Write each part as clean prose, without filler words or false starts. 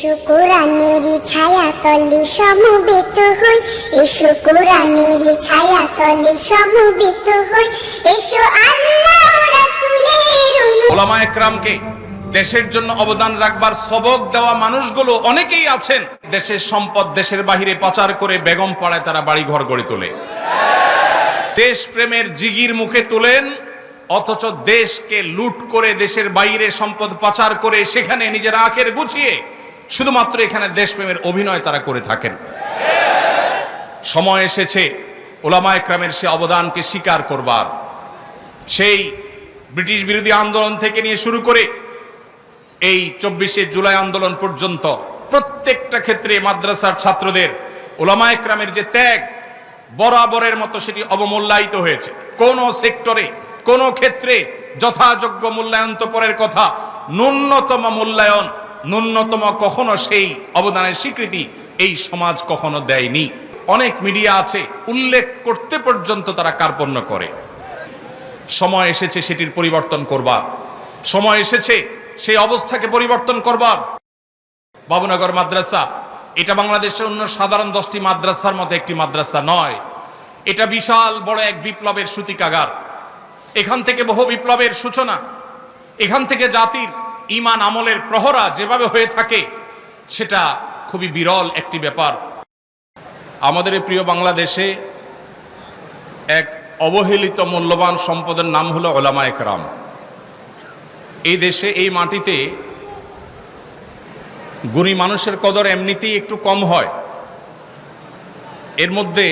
এসো কোরআনের ছায়া তলে সমবেত হই, এসো কোরআনের ছায়া তলে সমবেত হই, এসো আল্লাহ রাসূলের ওলামায়ে কেরামকে দেশের জন্য অবদান রাখবার সবক দেওয়া মানুষগুলো অনেকেই আছেন দেশের সম্পদ দেশের বাহিরে পাচার করে বেগম পাড়ায় তারা বাড়িঘর গড়ে তোলে, দেশপ্রেমের জিগির মুখে তোলেন, অথচ দেশকে লুট করে দেশের বাইরে সম্পদ পাচার করে সেখানে নিজের আখের গুছিয়ে শুধুমাত্র এখানে দেশপ্রেমের অভিনয় তারা করে থাকেন। সময় এসেছে ওলামায়ে কেরামের সে অবদানকে স্বীকার করবার। সেই ব্রিটিশ বিরোধী আন্দোলন থেকে নিয়ে শুরু করে এই 24শে জুলাই আন্দোলন পর্যন্ত প্রত্যেকটা ক্ষেত্রে মাদ্রাসার ছাত্রদের ওলামায়ে কেরামের যে ত্যাগ বরাবরের মতো সেটি অবমূল্যায়িত হয়েছে। কোন সেক্টরে কোন ক্ষেত্রে যথাযোগ্য মূল্যায়ন তো পরের কথা, ন্যূনতম মূল্যায়ন ন্যূনতম কখনো সেই অবদানের স্বীকৃতি এই সমাজ কখনো দেয়নি। অনেক মিডিয়া আছে উল্লেখ করতে পর্যন্ত তারা কার্পণ্য করে। সময় এসেছে সেটির পরিবর্তন করবার, সময় এসেছে সেই অবস্থাকে পরিবর্তন করবার। বাবুনগর মাদ্রাসা এটা বাংলাদেশের অন্য সাধারণ 10টি মাদ্রাসার মতো একটি মাদ্রাসা নয়, এটা বিশাল বড় এক বিপ্লবের সূতিকাগার। এখান থেকে বহু বিপ্লবের সূচনা, এখান থেকে জাতির ঈমান আমলের প্রহরা যেভাবে হয়ে থাকে সেটা খুবই বিরল একটি ব্যাপার। আমাদের এই প্রিয় বাংলাদেশে এক অবহেলিত মূল্যবান সম্পদের নাম হলো ওলামায়ে কেরাম। এই দেশে এই মাটিতে গুণী মানুষের কদর এমনিতেই একটু কম হয়, এর মধ্যে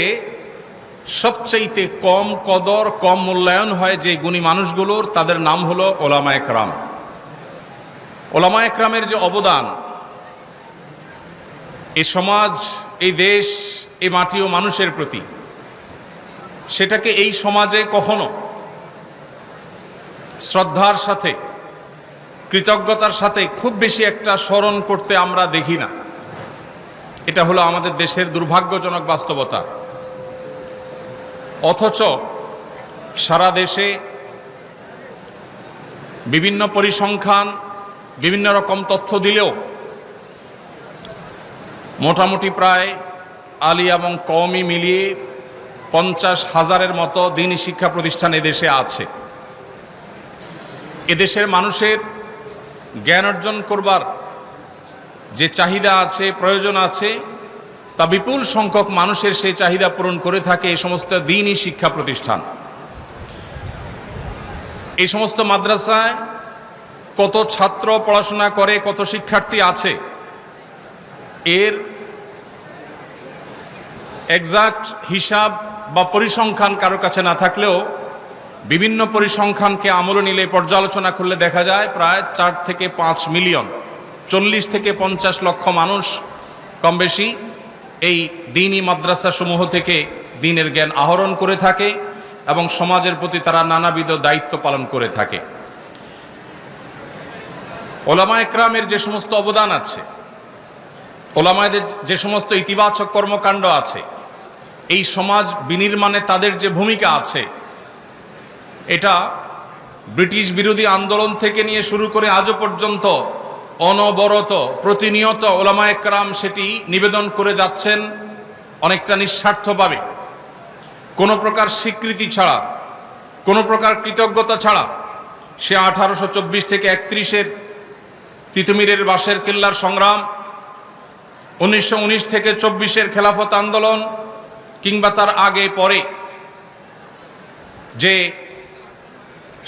সবচাইতে কম কদর কম মূল্যায়ন হয় যে গুণী মানুষগুলোর, তাদের নাম হলো ওলামায়ে কেরাম। ওলামায়ে কেরামের যে অবদান এই সমাজ এই দেশ এই মাটি ও মানুষের প্রতি, সেটাকে এই সমাজে কখনো শ্রদ্ধার সাথে কৃতজ্ঞতার সাথে খুব বেশি একটা স্মরণ করতে আমরা দেখি না। এটা হলো আমাদের দেশের দুর্ভাগ্যজনক বাস্তবতা। অথচ সারা দেশে বিভিন্ন পরিসংখ্যান বিভিন্ন রকম তথ্য দিলেও মোটামুটি প্রায় আলী এবং কওমি মিলিয়ে 50,000-এর মতো দ্বীনি শিক্ষা প্রতিষ্ঠান এদেশে আছে। এদেশের মানুষের জ্ঞান অর্জন করবার যে চাহিদা আছে প্রয়োজন আছে তা বিপুল সংখ্যক মানুষের সেই চাহিদা পূরণ করে থাকে এই সমস্ত দ্বীনি শিক্ষা প্রতিষ্ঠান। এই সমস্ত মাদ্রাসায় কত ছাত্র পড়াশোনা করে, কত শিক্ষার্থী আছে, এর এক্সাক্ট হিসাব বা পরিসংখ্যান কারো কাছে না থাকলেও বিভিন্ন পরিসংখ্যানকে আমলে নিলে পর্যালোচনা করলে দেখা যায় প্রায় 4 থেকে 5 মিলিয়ন 40 থেকে 50 লক্ষ মানুষ কম বেশি এই দ্বীনি মাদ্রাসা সমূহ থেকে দ্বীনের জ্ঞান আহরণ করে থাকে এবং সমাজের প্রতি তারা নানাবিধ দায়িত্ব পালন করে থাকে। ওলামায়ে কেরামের যে সমস্ত অবদান আছে, ওলামায়েদের যে সমস্ত ইতিবাচক কর্মকাণ্ড আছে, এই সমাজ বিনির্মাণে তাদের যে ভূমিকা আছে, এটা ব্রিটিশ বিরোধী আন্দোলন থেকে নিয়ে শুরু করে আজও পর্যন্ত অনবরত প্রতিনিয়ত ওলামায়ে কেরাম সেটি নিবেদন করে যাচ্ছেন অনেকটা নিঃস্বার্থভাবে, কোনো প্রকার স্বীকৃতি ছাড়া, কোনো প্রকার কৃতজ্ঞতা ছাড়া। সে 1824 থেকে 31-এর তিতুমিরের বাঁশের কেল্লার সংগ্রাম, 1919 থেকে 24-এর খেলাফত আন্দোলন, কিংবা তার আগে পরে যে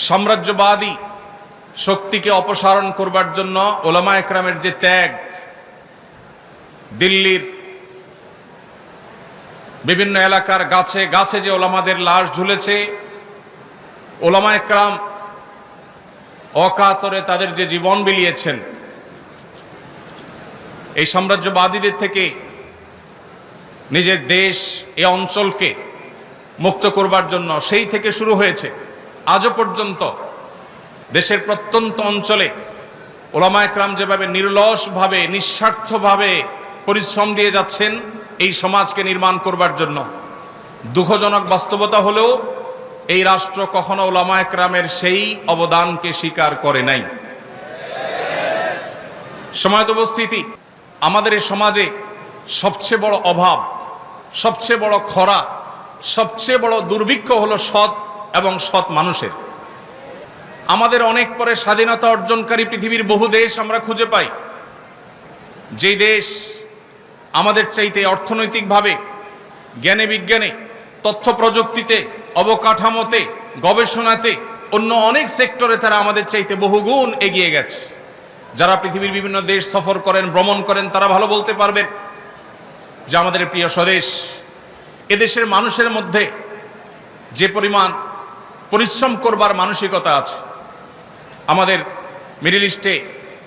সাম্রাজ্যবাদী শক্তিকে অপসারণ করবার জন্য ওলামায়ে কেরামের যে ত্যাগ, দিল্লির বিভিন্ন এলাকার গাছে গাছে যে ওলামাদের লাশ ঝুলেছে, ওলামায়ে কেরাম অকাতরে তাদের যে জীবন বিলিয়েছেন এই সাম্রাজ্যবাদীদের থেকে নিজের দেশ এই অঞ্চলকে মুক্ত করবার জন্য, সেই থেকে শুরু হয়েছে আজও পর্যন্ত দেশের প্রত্যন্ত অঞ্চলে ওলামায়ে কেরাম যেভাবে নির্লসভাবে নিঃস্বার্থভাবে পরিশ্রম দিয়ে যাচ্ছেন এই সমাজকে নির্মাণ করবার জন্য। দুঃখজনক বাস্তবতা হলেও এই রাষ্ট্র কখনো ওলামায়ে কেরামের সেই অবদানকে স্বীকার করে নাই। সময় উপস্থিতি, আমাদের এই সমাজে সবচেয়ে বড় অভাব, সবচেয়ে বড় খরা, সবচেয়ে বড় দুর্ভিক্ষ হলো সৎ এবং সৎ মানুষের। আমাদের অনেক পরে স্বাধীনতা অর্জনকারী পৃথিবীর বহু দেশ আমরা খুঁজে পাই, যেই দেশ আমাদের চাইতে অর্থনৈতিকভাবে, জ্ঞানে বিজ্ঞানে, তথ্য প্রযুক্তিতে, অবকাঠামোতে, গবেষণাতে, অন্য অনেক সেক্টরে তারা আমাদের চাইতে বহুগুণ এগিয়ে গেছে। যারা পৃথিবীর বিভিন্ন দেশ সফর করেন, ভ্রমণ করেন, তারা ভালো বলতে পারবেন যে আমাদের প্রিয় স্বদেশ, এদেশের মানুষের মধ্যে যে পরিমাণ পরিশ্রম করবার মানসিকতা আছে, আমাদের মিডল ইস্টে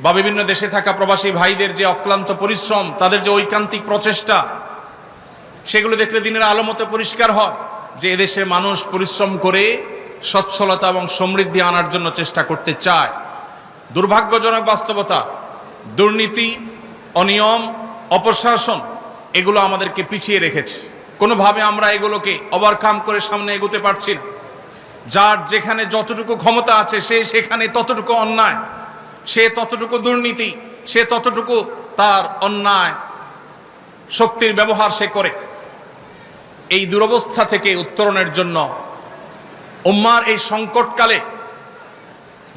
বা বিভিন্ন দেশে থাকা প্রবাসী ভাইদের যে অক্লান্ত পরিশ্রম, তাদের যে ঐকান্তিক প্রচেষ্টা, সেগুলো দেখলে দিনের আলো মতো পরিষ্কার হয় যে এদেশের মানুষ পরিশ্রম করে সচ্ছলতা এবং সমৃদ্ধি আনার জন্য চেষ্টা করতে চায়। দুর্ভাগ্যজনক বাস্তবতা, দুর্নীতি, অনিয়ম, অপশাসন এগুলো আমাদেরকে পিছিয়ে রেখেছে। কোনোভাবে আমরা এগুলোকে ওভারকাম করে সামনে এগোতে পারছি না। যার যেখানে যতটুকু ক্ষমতা আছে সে সেখানে ততটুকু অন্যায়, সে ততটুকু দুর্নীতি, সে ততটুকু তার অন্যায় শক্তির ব্যবহার সে করে। এই দুরবস্থা থেকে উত্তরণের জন্য উম্মার এই সংকটকালে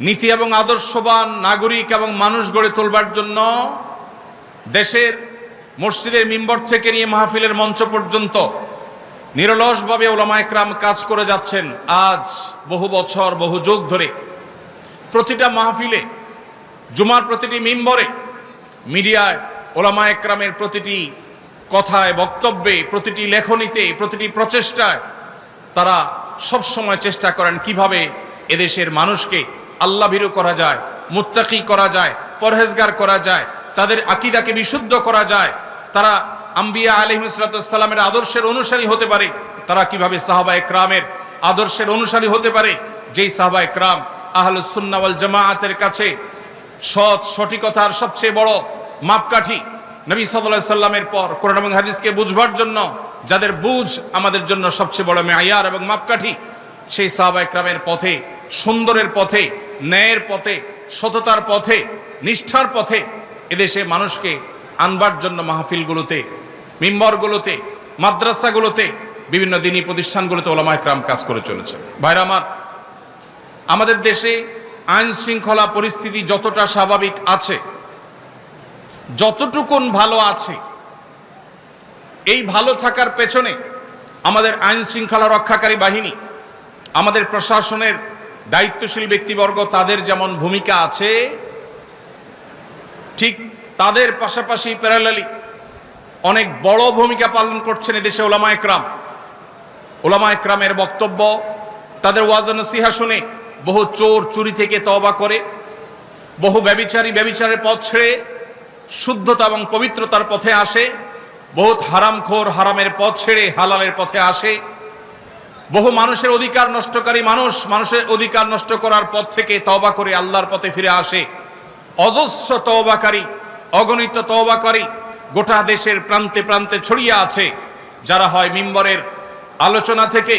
নীতি এবং আদর্শবান নাগরিক এবং মানুষ গড়ে তোলবার জন্য দেশের মসজিদের মিম্বর থেকে নিয়ে মাহফিলের মঞ্চ পর্যন্ত নিরলসভাবে উলামায়ে কেরাম কাজ করে যাচ্ছেন আজ বহু বছর, বহু যুগ ধরে। প্রতিটা মাহফিলে, জুমার প্রতিটি মিম্বরে, মিডিয়ায় উলামায়ে কেরামের প্রতিটি কথায়, বক্তব্যে, প্রতিটি লেখনীতে, প্রতিটি প্রচেষ্টায় তারা সব সময় চেষ্টা করেন কিভাবে এদেশের মানুষকে আল্লাহভীরু করা যায়, মুত্তাকি করা যায়, পরহেজগার করা যায়, তাদের আকীদাকে বিশুদ্ধ করা যায়, তারা আম্বিয়া আলাইহিস সালামের আদর্শের অনুসারী হতে পারে, তারা কিভাবে সাহাবায়ে কেরামের আদর্শের অনুসারী হতে পারে, যেই সাহাবায়ে কেরাম আহলুস সুন্নাহ ওয়াল জামাআতের কাছে সৎ সঠিকতার সবচেয়ে বড় মাপকাঠি। নবী সাল্লাল্লাহু আলাইহি সাল্লামের পর কোরআন এবং হাদিসকে বুঝবার জন্য যাদের বুঝ আমাদের জন্য সবচেয়ে বড় মেয়ার এবং মাপকাঠি, সেই সাহাবায়ে কেরামের পথে, সুন্দরের পথে, ন্যায়ের পথে, সততার পথে, নিষ্ঠার পথে এদেশে মানুষকে আনবার জন্য মাহফিলগুলোতে, মিম্বরগুলোতে, মাদ্রাসাগুলোতে, বিভিন্ন দ্বীনি প্রতিষ্ঠানগুলোতে উলামায়ে কেরাম কাজ করে চলেছে। ভাইরা আমার, আমাদের দেশে আইন শৃঙ্খলা পরিস্থিতি যতটা স্বাভাবিক আছে, যতটুকুন ভালো আছে, এই ভালো থাকার পেছনে আমাদের আইন শৃঙ্খলা রক্ষাকারী বাহিনী, আমাদের প্রশাসনের দায়িত্বশীল ব্যক্তিবর্গ, তাদের যেমন ভূমিকা আছে, ঠিক তাদের পাশাপাশি প্যারালালি অনেক বড় ভূমিকা পালন করছেন এদেশে উলামায়ে কেরাম। উলামায়ে কেরামের বক্তব্য, তাদের ওয়াজ নসিহা শুনে বহু চোর চুরি থেকে তওবা করে, বহু ব্যভিচারী ব্যভিচারের পথ ছেড়ে শুদ্ধতা এবং পবিত্রতার পথে আসে, বহুত হারামখোর হারামের পথ ছেড়ে হালালের পথে আসে, বহু মানুষের অধিকার নষ্টকারী মানুষ মানুষের অধিকার নষ্ট করার পথ থেকে তওবা করে আল্লাহর পথে ফিরে আসে। অজস্র তওবাকারী, অগণিত তওবাকারী গোটা দেশের প্রান্তে প্রান্তে ছড়িয়ে আছে, যারা হয় মিম্বরের আলোচনা থেকে,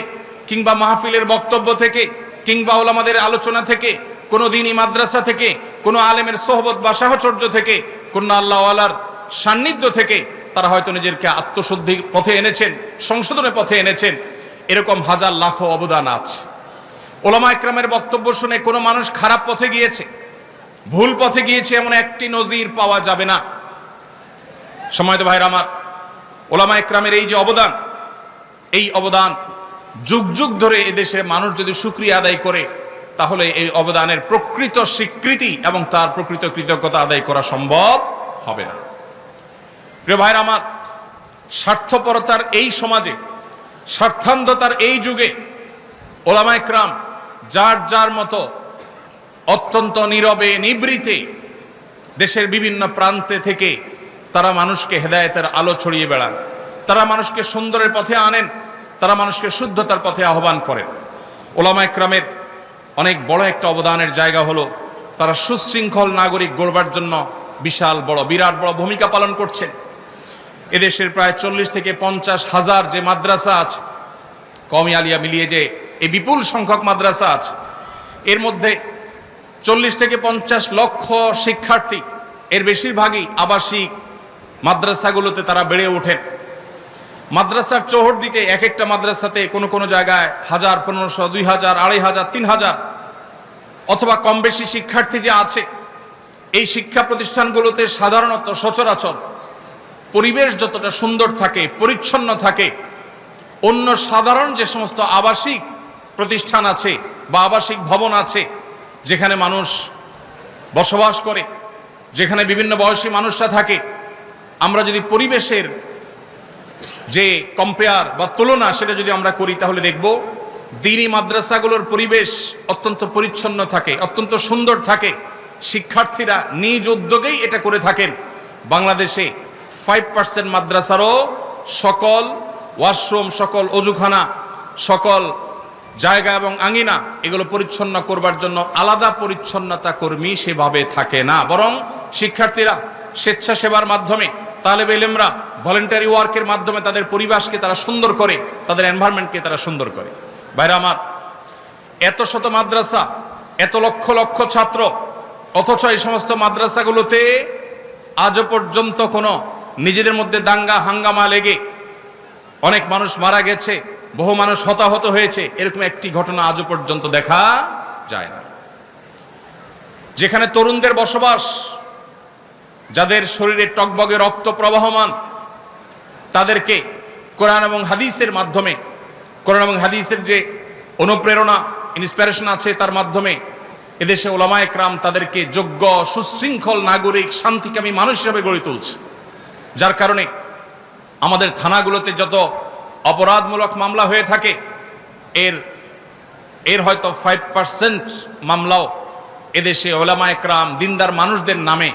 কিংবা মাহফিলের বক্তব্য থেকে, কিংবা উলামাদের আলোচনা থেকে, কোনো দ্বীনি মাদ্রাসা থেকে, কোনো আলেমের সোহবত বা সাহচর্য থেকে, কোনো আল্লাহওয়ালার সান্নিধ্য থেকে তারা হয়তো নিজেকে আত্মশুদ্ধি পথে এনেছেন, সংশোধনের পথে এনেছেন। এরকম হাজার লাখো অবদান আছে। উলামায়ে কেরামের বক্তব্য শুনে কোনো মানুষ খারাপ পথে গিয়েছে, ভুল পথে গিয়েছে এমন একটি নজির পাওয়া যাবে না। সম্মানিত ভাইরা আমার, উলামায়ে কেরামের এই যে অবদান, এই অবদান যুগ যুগ ধরে এদেশে মানুষ যদি শুকরিয়া আদায় করে, তাহলে এই অবদানের প্রকৃত স্বীকৃতি এবং তার প্রকৃত কৃতজ্ঞতা আদায় করা সম্ভব হবে না। প্রিয় ভাইরা আমার, স্বার্থপরতার এই সমাজে, স্বার্থান্ধতার এই যুগে উলামায়ে কেরাম যার যার মতো অত্যন্ত নীরবে নিবৃতে দেশের বিভিন্ন প্রান্তে থেকে তারা মানুষকে হেদায়েতের আলো ছড়িয়ে বেড়ান, তারা মানুষকে সুন্দরের পথে আনেন, তারা মানুষকে শুদ্ধতার পথে আহ্বান করেন। উলামায়ে কেরামের অনেক বড় একটা অবদানের জায়গা হলো তারা সুশৃঙ্খল নাগরিক গড়বার জন্য বিশাল বড়, বিরাট বড় ভূমিকা পালন করছেন। এদেশের প্রায় 40 থেকে 50 হাজার যে মাদ্রাসা আছে, কওমি আলিয়া মিলিয়ে যে এই বিপুল সংখ্যক মাদ্রাসা আছে, এর মধ্যে 40 থেকে 50 লক্ষ শিক্ষার্থী, এর বেশিরভাগই আবাসিক মাদ্রাসাগুলোতে তারা বেড়ে ওঠেন। মাদ্রাসার চৌহদ্দিতে এক একটা মাদ্রাসাতে কোনো কোনো জায়গায় 1000, 1500, 2000, 2500, 3000 অথবা কম বেশি শিক্ষার্থী যে আছে, এই শিক্ষা প্রতিষ্ঠানগুলোতে সাধারণত সচরাচর পরিবেশ যতটা সুন্দর থাকে, পরিচ্ছন্ন থাকে, অন্য সাধারণ যে সমস্ত আবাসিক প্রতিষ্ঠান আছে বা আবাসিক ভবন আছে যেখানে মানুষ বসবাস করে, যেখানে বিভিন্ন বয়সী মানুষরা থাকে, আমরা যদি পরিবেশের যে কম্পেয়ার বা তুলনা সেটা যদি আমরা করি তাহলে দেখব দ্বীনি মাদ্রাসাগুলোর পরিবেশ অত্যন্ত পরিচ্ছন্ন থাকে, অত্যন্ত সুন্দর থাকে। শিক্ষার্থীরা নিজ উদ্যোগেই এটা করে থাকেন। বাংলাদেশে 5% মাদ্রাসারও সকল ওয়াশরুম, সকল অজুখানা, সকল জায়গা এবং আঙিনা এগুলো পরিচ্ছন্ন করবার জন্য আলাদা পরিচ্ছন্নতা কর্মী সেভাবে থাকে না, বরং শিক্ষার্থীরা স্বেচ্ছাসেবার মাধ্যমে, তালেবে ইলমরা ভলেন্টারি ওয়ার্কের মাধ্যমে তাদের পরিবেশকে তারা সুন্দর করে, তাদের এনভায়রনমেন্টকে তারা সুন্দর করে। ভাইরা আমার, এত শত মাদ্রাসা, এত লক্ষ লক্ষ ছাত্র, অথচ এই সমস্ত মাদ্রাসাগুলোতে আজও পর্যন্ত কোনো নিজেদের মধ্যে দাঙ্গা হাঙ্গামা লেগে অনেক মানুষ মারা গেছে, বহু মানুষ হতাহত হয়েছে, এরকম একটি ঘটনা আজও পর্যন্ত দেখা যায় না। যেখানে তরুণদের বসবাস, যাদের শরীরে টকবগে রক্ত প্রবাহমান, তাদেরকে কোরআন এবং হাদিসের মাধ্যমে, কোরআন এবং হাদিসের যে অনুপ্রেরণা, ইন্সপিরেশন আছে তার মাধ্যমে এদেশে ওলামায়ে কেরাম তাদেরকে যোগ্য, সুশৃঙ্খল নাগরিক, শান্তিকামী মানুষ হিসেবে গড়ে তুলছে। যার কারণে আমাদের থানাগুলোতে যত অপরাধমূলক মামলা হয়ে থাকে এর হয়তো 5% মামলাও এদেশে ওলামায়ে কেরাম, দিনদার মানুষদের নামে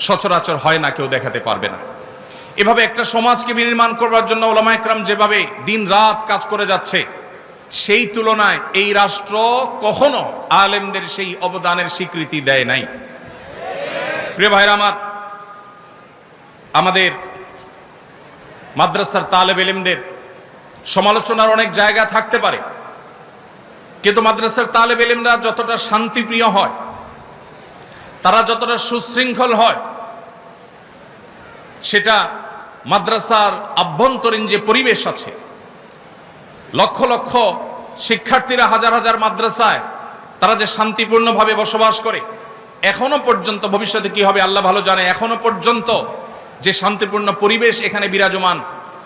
সচরাচর হয় না, কেউ দেখাতে পারবে না। এভাবে একটা সমাজকে বিনির্মাণ করবার জন্য ওলামায়ে কেরাম যেভাবে দিন রাত কাজ করে যাচ্ছে, সেই তুলনায় এই রাষ্ট্র কখনো আলেমদের সেই অবদানের স্বীকৃতি দেয় নাই। প্রিয় ভাইরা আমার, আমাদের মাদ্রাসার তালেবে ইলমদের সমালোচনার অনেক জায়গা থাকতে পারে, কিন্তু মাদ্রাসার তালেবে ইলমরা যতটা শান্তিপ্রিয় হয়, তারা যতটা সুশৃঙ্খল হয়, সেটা মাদ্রাসার আভ্যন্তরীণ যে পরিবেশ আছে, লক্ষ লক্ষ শিক্ষার্থীরা হাজার হাজার মাদ্রাসায় তারা যে শান্তিপূর্ণভাবে বসবাস করে, এখনো পর্যন্ত, ভবিষ্যতে কি হবে আল্লাহ ভালো জানে, এখনো পর্যন্ত যে শান্তিপূর্ণ পরিবেশ এখানে বিরাজমান,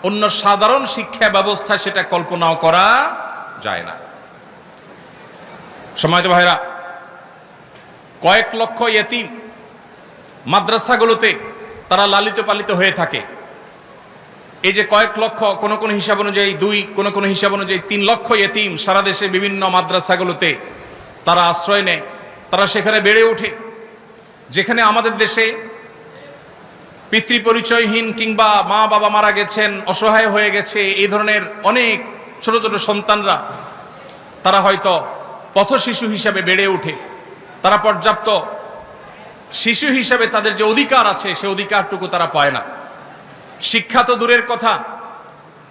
অন্য সাধারণ শিক্ষা ব্যবস্থা সেটা কল্পনাও করা যায় না। সম্মানিত ভাইরা, কয়েক লক্ষ ইয়েতিম মাদ্রাসাগুলোতে তারা লালিত পালিত হয়ে থাকে। এই যে কয়েক লক্ষ, কোন কোন হিসাব অনুযায়ী 2, কোন কোন হিসাব অনুযায়ী 3 লক্ষ ইয়েতিম সারা দেশে বিভিন্ন মাদ্রাসাগুলোতে তারা আশ্রয় নেয়, তারা সেখানে বেড়ে ওঠে। যেখানে আমাদের দেশে পিতৃপরিচয়হীন কিংবা মা বাবা মারা গেছেন, অসহায় হয়ে গেছে, এই ধরনের অনেক ছোট ছোট সন্তানরা তারা হয়তো পথ শিশু হিসাবে বেড়ে ওঠে। তারা পর্যাপ্ত শিশু হিসাবে তাদের যে অধিকার আছে সে অধিকারটুকু তারা পায় না। শিক্ষা তো দূরের কথা,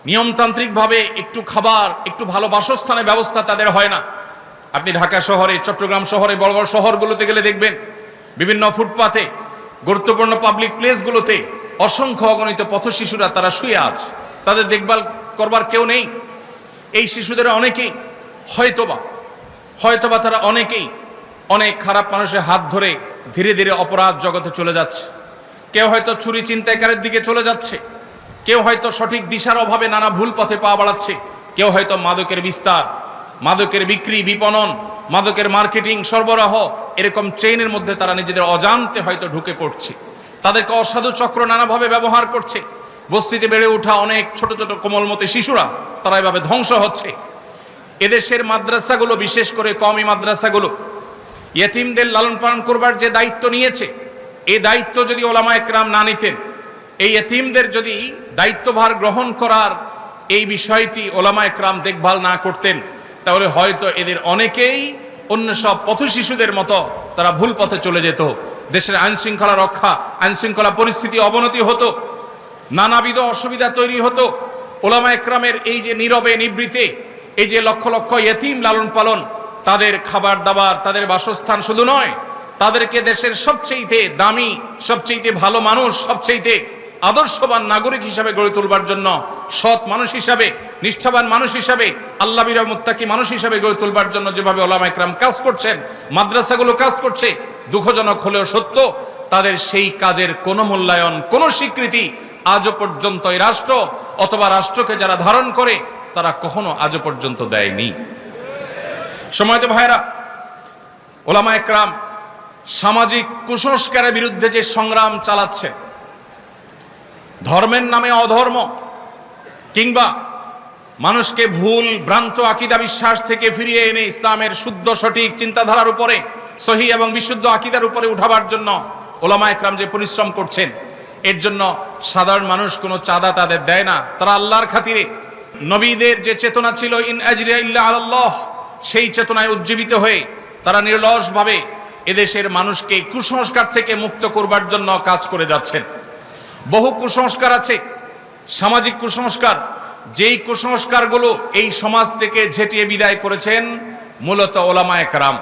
নিয়মতান্ত্রিকভাবে একটু খাবার, একটু ভালো বাসস্থানের ব্যবস্থা তাদের হয় না। আপনি ঢাকা শহরে, চট্টগ্রাম শহরে, বড় বড় শহরগুলোতে গেলে দেখবেন বিভিন্ন ফুটপাতে, গুরুত্বপূর্ণ পাবলিক প্লেসগুলোতে অসংখ্য অগণিত পথ শিশুরা তারা শুয়ে আছে, তাদের দেখভাল করবার কেউ নেই। এই শিশুদের অনেকেই হয়তোবা তারা অনেকেই অনেক খারাপ মানুষের হাত ধরে ধীরে ধীরে অপরাধ জগতে চলে যাচ্ছে। কেউ হয়তো চুরি ছিনতাইকারীর দিকে চলে যাচ্ছে, কেউ হয়তো সঠিক দিশার অভাবে নানা ভুল পথে পা বাড়াচ্ছে, কেউ হয়তো মাদকের বিস্তার, মাদকের বিক্রি, বিপণন, মাদকের মার্কেটিং, সরবরাহ, এরকম চেইনের মধ্যে তারা নিজেদের অজান্তে হয়তো ঢুকে পড়ছে। তাদেরকে অসাধু চক্র নানাভাবে ব্যবহার করছে। বস্তিতে বেড়ে ওঠা অনেক ছোট ছোট কোমলমতি শিশুরা তারা এভাবে ধ্বংস হচ্ছে। এদেশের মাদ্রাসাগুলো, বিশেষ করে কওমি মাদ্রাসাগুলো, ইয়েতিমদের লালন পালন করবার যে দায়িত্ব নিয়েছে, এই দায়িত্ব যদি ওলামায়ে কেরাম না নিতেন, এই ইয়েতিমদের যদি দায়িত্বভার গ্রহণ করার এই বিষয়টি ওলামায়ে কেরাম দেখভাল না করতেন, তাহলে হয়তো এদের অনেকেই অন্য সব পথ শিশুদের মতো তারা ভুল পথে চলে যেত। দেশের আইন শৃঙ্খলা রক্ষা, আইন শৃঙ্খলা পরিস্থিতি অবনতি হতো, নানাবিধ অসুবিধা তৈরি হতো। ওলামায়ে কেরামের এই যে নীরবে নিবৃতে এই যে লক্ষ লক্ষ ইয়েতিম লালন পালন, তাদের খাবার দাবার, তাদের বাসস্থান শুধু নয়, তাদেরকে দেশের সবচেয়ে দামি, সবচেয়ে ভালো মানুষ, সবচেয়ে আদর্শবান নাগরিক হিসাবে গড়ে তুলবার জন্য, সৎ মানুষ হিসাবে, নিষ্ঠাবান মানুষ হিসাবে, আল্লাহবিরা মুত্তাকি মানুষ হিসাবে গড়ে তুলবার জন্য যেভাবে ওলামা ইকরাম কাজ করছেন, মাদ্রাসাগুলো কাজ করছে, দুঃখজনক হলেও সত্য, তাদের সেই কাজের কোনো মূল্যায়ন, কোনো স্বীকৃতি আজও পর্যন্ত এই রাষ্ট্র অথবা রাষ্ট্রকে যারা ধারণ করে তারা কখনো আজও পর্যন্ত দেয়নি। সময়ত ভাইরা, ওলামা ইকরাম সামাজিক কুসংস্কারের বিরুদ্ধে যে সংগ্রাম চালাচ্ছে, ধর্মের নামে অধর্ম কিংবা মানুষকে ভুল ভ্রান্ত আকীদা বিশ্বাস থেকে ফিরিয়ে এনে ইসলামের শুদ্ধ সঠিক চিন্তাধারার উপরে, সহিহ এবং বিশুদ্ধ আকীদার উপরে উঠাবার জন্য ওলামা ইকরাম যে পরিশ্রম করছেন, এর জন্য সাধারণ মানুষ কোনো চাঁদা তাদের দেয় না। তারা আল্লাহর খাতিরে নবীদের যে চেতনা ছিল, ইন আজরিয়া ইল্লা আলাল্লাহ, সেই চেতনায় উজ্জীবিত হয়ে তারা নিরলসভাবে এদেশের মানুষকে কুসংস্কার থেকে মুক্ত করবার জন্য কাজ করে যাচ্ছেন। বহু কুসংস্কার আছে, সামাজিক কুসংস্কার, যেই কুসংস্কারগুলো এই সমাজ থেকে ঝেঁটিয়ে বিদায় করেছেন মূলত ওলামা ইকরাম।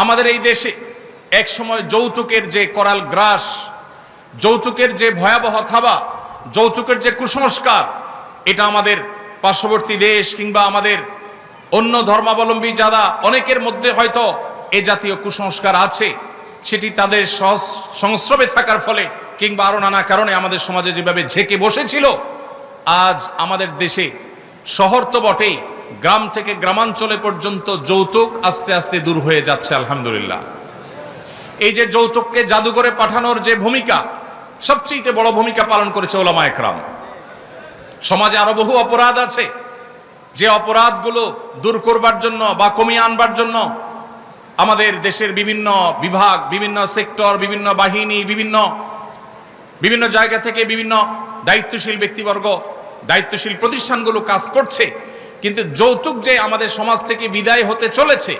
আমাদের এই দেশে এক সময় যৌতুকের যে করাল গ্রাস, যৌতুকের যে ভয়াবহ থাবা, যৌতুকের যে কুসংস্কার, এটা আমাদের পার্শ্ববর্তী দেশ কিংবা আমাদের অন্য ধর্মাবলম্বী যারা অনেকের মধ্যে হয়তো এ জাতীয় কুসংস্কার আছে, সেটি তাদের সংস্রবে থাকার ফলে কিংবা আরো নানা কারণে আমাদের সমাজে যেভাবে ঝেঁকে বসেছিল, আজ আমাদের দেশে শহর তো বটেই, গ্রাম থেকে গ্রামাঞ্চলে পর্যন্ত যৌতুক আস্তে আস্তে দূর হয়ে যাচ্ছে আলহামদুলিল্লাহ। এই যে যৌতুককে জাদুঘরে পাঠানোর যে ভূমিকা, সবচেয়ে বড় ভূমিকা পালন করেছে ওলামা ইকরাম। সমাজে আরো বহু অপরাধ আছে, যে অপরাধগুলো দূর করবার জন্য বা কমিয়ে আনবার জন্য আমাদের দেশের বিভিন্ন বিভাগ, বিভিন্ন সেক্টর, বিভিন্ন বাহিনী, বিভিন্ন জায়গা থেকে বিভিন্ন দায়িত্বশীল ব্যক্তিবর্গ, দায়িত্বশীল প্রতিষ্ঠানগুলো কাজ করছে। কিন্তু যৌতুক যে আমাদের সমাজ থেকে বিদায় হতে চলেছে,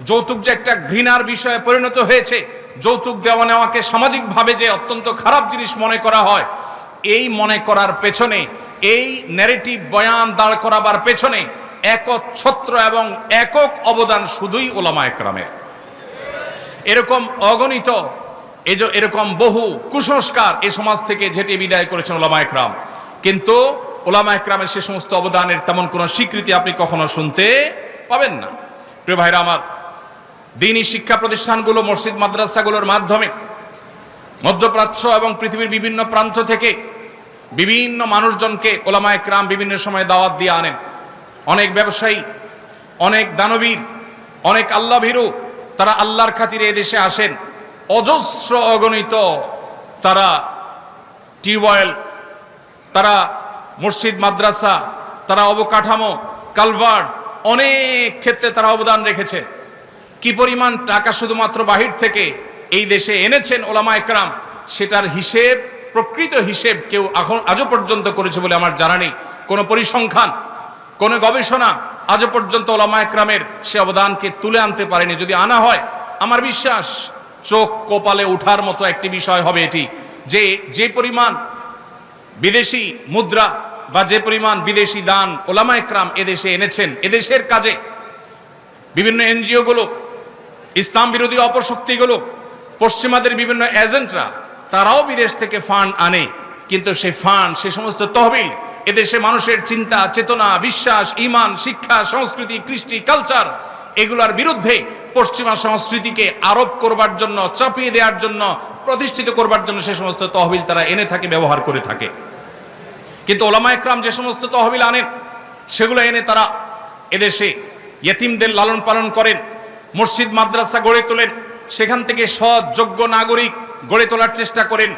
যৌতুক যে একটা ঘৃণার বিষয়ে পরিণত হয়েছে, যৌতুক দেওয়া নেওয়াকে সামাজিকভাবে যে অত্যন্ত খারাপ জিনিস মনে করা হয়, এই মনে করার পেছনে, এই ন্যারেটিভ বয়ান দাঁড় করাবার পেছনে একচ্ছত্র এবং একক অবদান শুধুই ওলামা ইকরামের। এরকম অগণিত এরকম বহু কুসংস্কার এই সমাজ থেকে ঝেঁটিয়ে বিদায় করেছেন ওলামা ইকরাম, কিন্তু ওলামা ইকরামের সে সমস্ত অবদানের তেমন কোনো স্বীকৃতি আপনি কখনো শুনতে পাবেন না। প্রিয় ভাইরা আমার, দ্বীনি শিক্ষা প্রতিষ্ঠানগুলো, মসজিদ মাদ্রাসাগুলোর মাধ্যমে মধ্যপ্রাচ্য এবং পৃথিবীর বিভিন্ন প্রান্ত থেকে বিভিন্ন মানুষজনকে ওলামা ইকরাম বিভিন্ন সময় দাওয়াত দিয়ে আনেন। অনেক ব্যবসায়ী, অনেক দানবীর, অনেক আল্লাহ ভীরু, তারা আল্লাহর খাতিরে এদেশে আসেন। অজস্র অগণিত তারা টিউবওয়েল, তারা মসজিদ মাদ্রাসা, তারা অবকাঠামো, কালভার্ট, অনেক ক্ষেত্রে তারা অবদান রেখেছেন। কি পরিমাণ টাকা শুধুমাত্র বাহির থেকে এই দেশে এনেছেন ওলামা ইকরাম, সেটার হিসেব, প্রকৃত হিসেব কেউ আজও পর্যন্ত করেছে বলে আমার জানা নেই। কোনো পরিসংখ্যান, কোনো গবেষণা আজও পর্যন্ত ওলামা ইকরামের সে অবদানকে তুলে আনতে পারেনি। যদি আনা হয়, আমার বিশ্বাস চোখ কপালে ওঠার মতো একটি বিষয় হবে এটি, যে পরিমাণ বিদেশি মুদ্রা বা যে পরিমাণ বিদেশি দান ওলামা ইকরাম এদেশে এনেছেন, এদেশের কাজে বিভিন্ন এনজিওগুলো, ইসলাম বিরোধী অপশক্তিগুলো, পশ্চিমাদের বিভিন্ন এজেন্টরা, তারাও বিদেশ থেকে ফান্ড আনে, কিন্তু সেই ফান্ড, সে সমস্ত তহবিল এদেশে মানুষের চিন্তা, চেতনা, বিশ্বাস, ঈমান, শিক্ষা, সংস্কৃতি, কৃষ্টি, কালচার, এগুলোর বিরুদ্ধে পশ্চিমা সংস্কৃতিকে আরোপ করবার জন্য, চাপিয়ে দেওয়ার জন্য, প্রতিষ্ঠিত করবার জন্য সে সমস্ত তহবিল তারা এনে থাকে, ব্যবহার করে থাকে। কিন্তু ওলামা ইকরাম যে সমস্ত তহবিল আনেন, সেগুলো এনে তারা এদেশে ইয়েতিমদের লালন পালন করেন, মসজিদ মাদ্রাসা গড়ে তোলেন, সেখান থেকে সৎ যোগ্য নাগরিক গড়ে তোলার চেষ্টা করেন।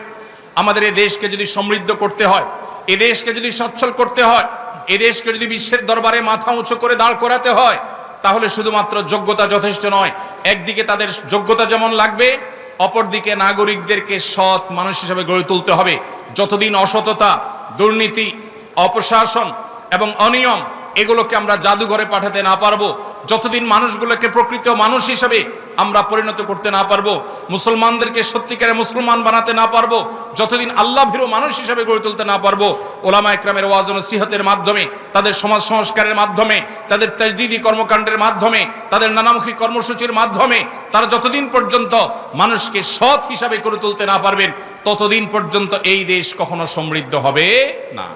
আমাদের এই দেশকে যদি সমৃদ্ধ করতে হয়, এ দেশকে যদি সচ্ছল করতে হয়, এ দেশকে যদি বিশ্বের দরবারে মাথা উঁচু করে দাঁড় করাতে হয়, তাহলে শুধুমাত্র যোগ্যতা যথেষ্ট নয়। একদিকে তাদের যোগ্যতা যেমন লাগবে, অপরদিকে নাগরিকদেরকে সৎ মানুষ হিসেবে গড়ে তুলতে হবে। যতদিন অসততা, দুর্নীতি, অপশাসন এবং অনিয়ম এগুলোকে আমরা জাদুঘরে পাঠাতে না পারবো, যতদিন মানুষগুলোকে প্রকৃত মানুষ হিসেবে আমরা পরিণত করতে না পারবো, মুসলমানদেরকে সত্যিকারের মুসলমান বানাতে না পারবো, যতদিন আল্লাহ ভীরু মানুষ হিসেবে গড়ে তুলতে না পারবো, ওলামা ইকরামের ওয়াজ ও নসিহতের মাধ্যমে, তাদের সমাজ সংস্কারের মাধ্যমে, তাদের তাজদীদি কর্মকাণ্ডের মাধ্যমে, তাদের নানামুখী কর্মসূচির মাধ্যমে তারা যতদিন পর্যন্ত মানুষকে সৎ হিসাবে গড়ে তুলতে না পারবেন, ততদিন পর্যন্ত এই দেশ কখনো সমৃদ্ধ হবে না।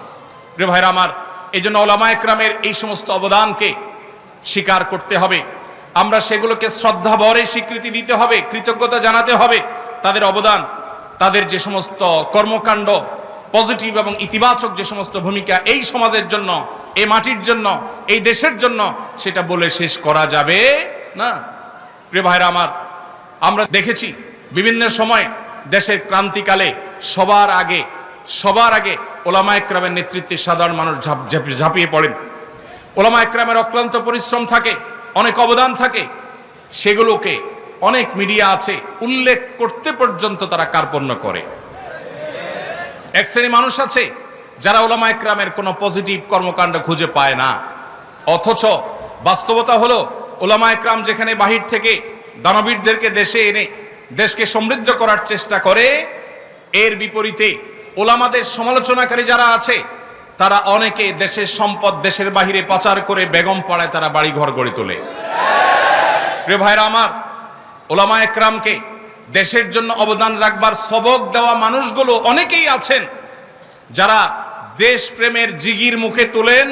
প্রিয় ভাইরা আমার, এই জন্য ওলামায়ে কেরামের এই সমস্ত অবদানকে স্বীকার করতে হবে, আমরা সেগুলোকে শ্রদ্ধা ভরে স্বীকৃতি দিতে হবে, কৃতজ্ঞতা জানাতে হবে। তাদের অবদান, তাদের যে সমস্ত কর্মকাণ্ড, পজিটিভ এবং ইতিবাচক যে সমস্ত ভূমিকা এই সমাজের জন্য, এই মাটির জন্য, এই দেশের জন্য, সেটা বলে শেষ করা যাবে না। প্রিয় ভাইরা আমার, আমরা দেখেছি বিভিন্ন সময় দেশের ক্রান্তিকালে সবার আগে ওলামায়ে কেরামের নেতৃত্বে সাধারণ মানুষ ঝাঁপিয়ে পড়েন। ওলামায়ে কেরামের অক্লান্ত পরিশ্রম থাকে, অনেক অবদান থাকে, সেগুলোকে অনেক মিডিয়া আছে উল্লেখ করতে পর্যন্ত তারা কার্পণ্য করে। এক শ্রেণী মানুষ আছে যারা ওলামায়ে কেরামের কোনো পজিটিভ কর্মকাণ্ড খুঁজে পায় না, অথচ বাস্তবতা হলো ওলামায়ে কেরাম যেখানে বাহির থেকে দানবীরদেরকে দেশে এনে দেশকে সমৃদ্ধ করার চেষ্টা করে, এর বিপরীতে ওলামাদের সমালোচনাকারী যারা আছে তারা অনেকে দেশের সম্পদ দেশের বাহিরে পাচার করে বেগম পাড়ায় তারা বাড়িঘর গড়ে তোলে। প্রিয় ভাইরা আমার, ওলামায়ে কেরামকে দেশের জন্য অবদান রাখবার সবক দেওয়া মানুষগুলো অনেকেই আছেন যারা দেশপ্রেমের জিগির মুখে তোলেন,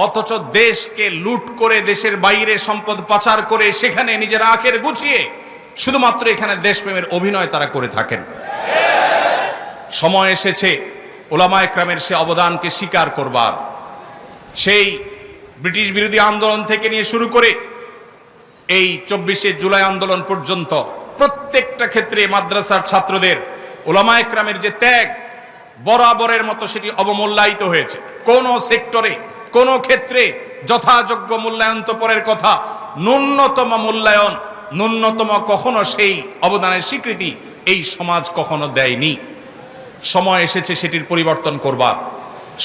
অথচ দেশকে লুট করে দেশের বাইরে সম্পদ পাচার করে সেখানে নিজের আখের গুছিয়ে শুধুমাত্র এখানে দেশপ্রেমের অভিনয় তারা করে থাকেন। সময় এসেছে ওলামায়ে কেরামের সে অবদানকে স্বীকার করবার। সেই ব্রিটিশ বিরোধী আন্দোলন থেকে নিয়ে শুরু করে এই 24শে জুলাই আন্দোলন পর্যন্ত প্রত্যেকটা ক্ষেত্রে মাদ্রাসার ছাত্রদের ওলামায়ে কেরামের যে ত্যাগ বরাবরের মতো সেটি অবমূল্যায়িত হয়েছে। কোন সেক্টরে, কোন ক্ষেত্রে যথাযোগ্য মূল্যায়ন তো পরের কথা, ন্যূনতম মূল্যায়ন, ন্যূনতম কখনো সেই অবদানের স্বীকৃতি এই সমাজ কখনো দেয়নি। সময় এসেছে সেটির পরিবর্তন করবার,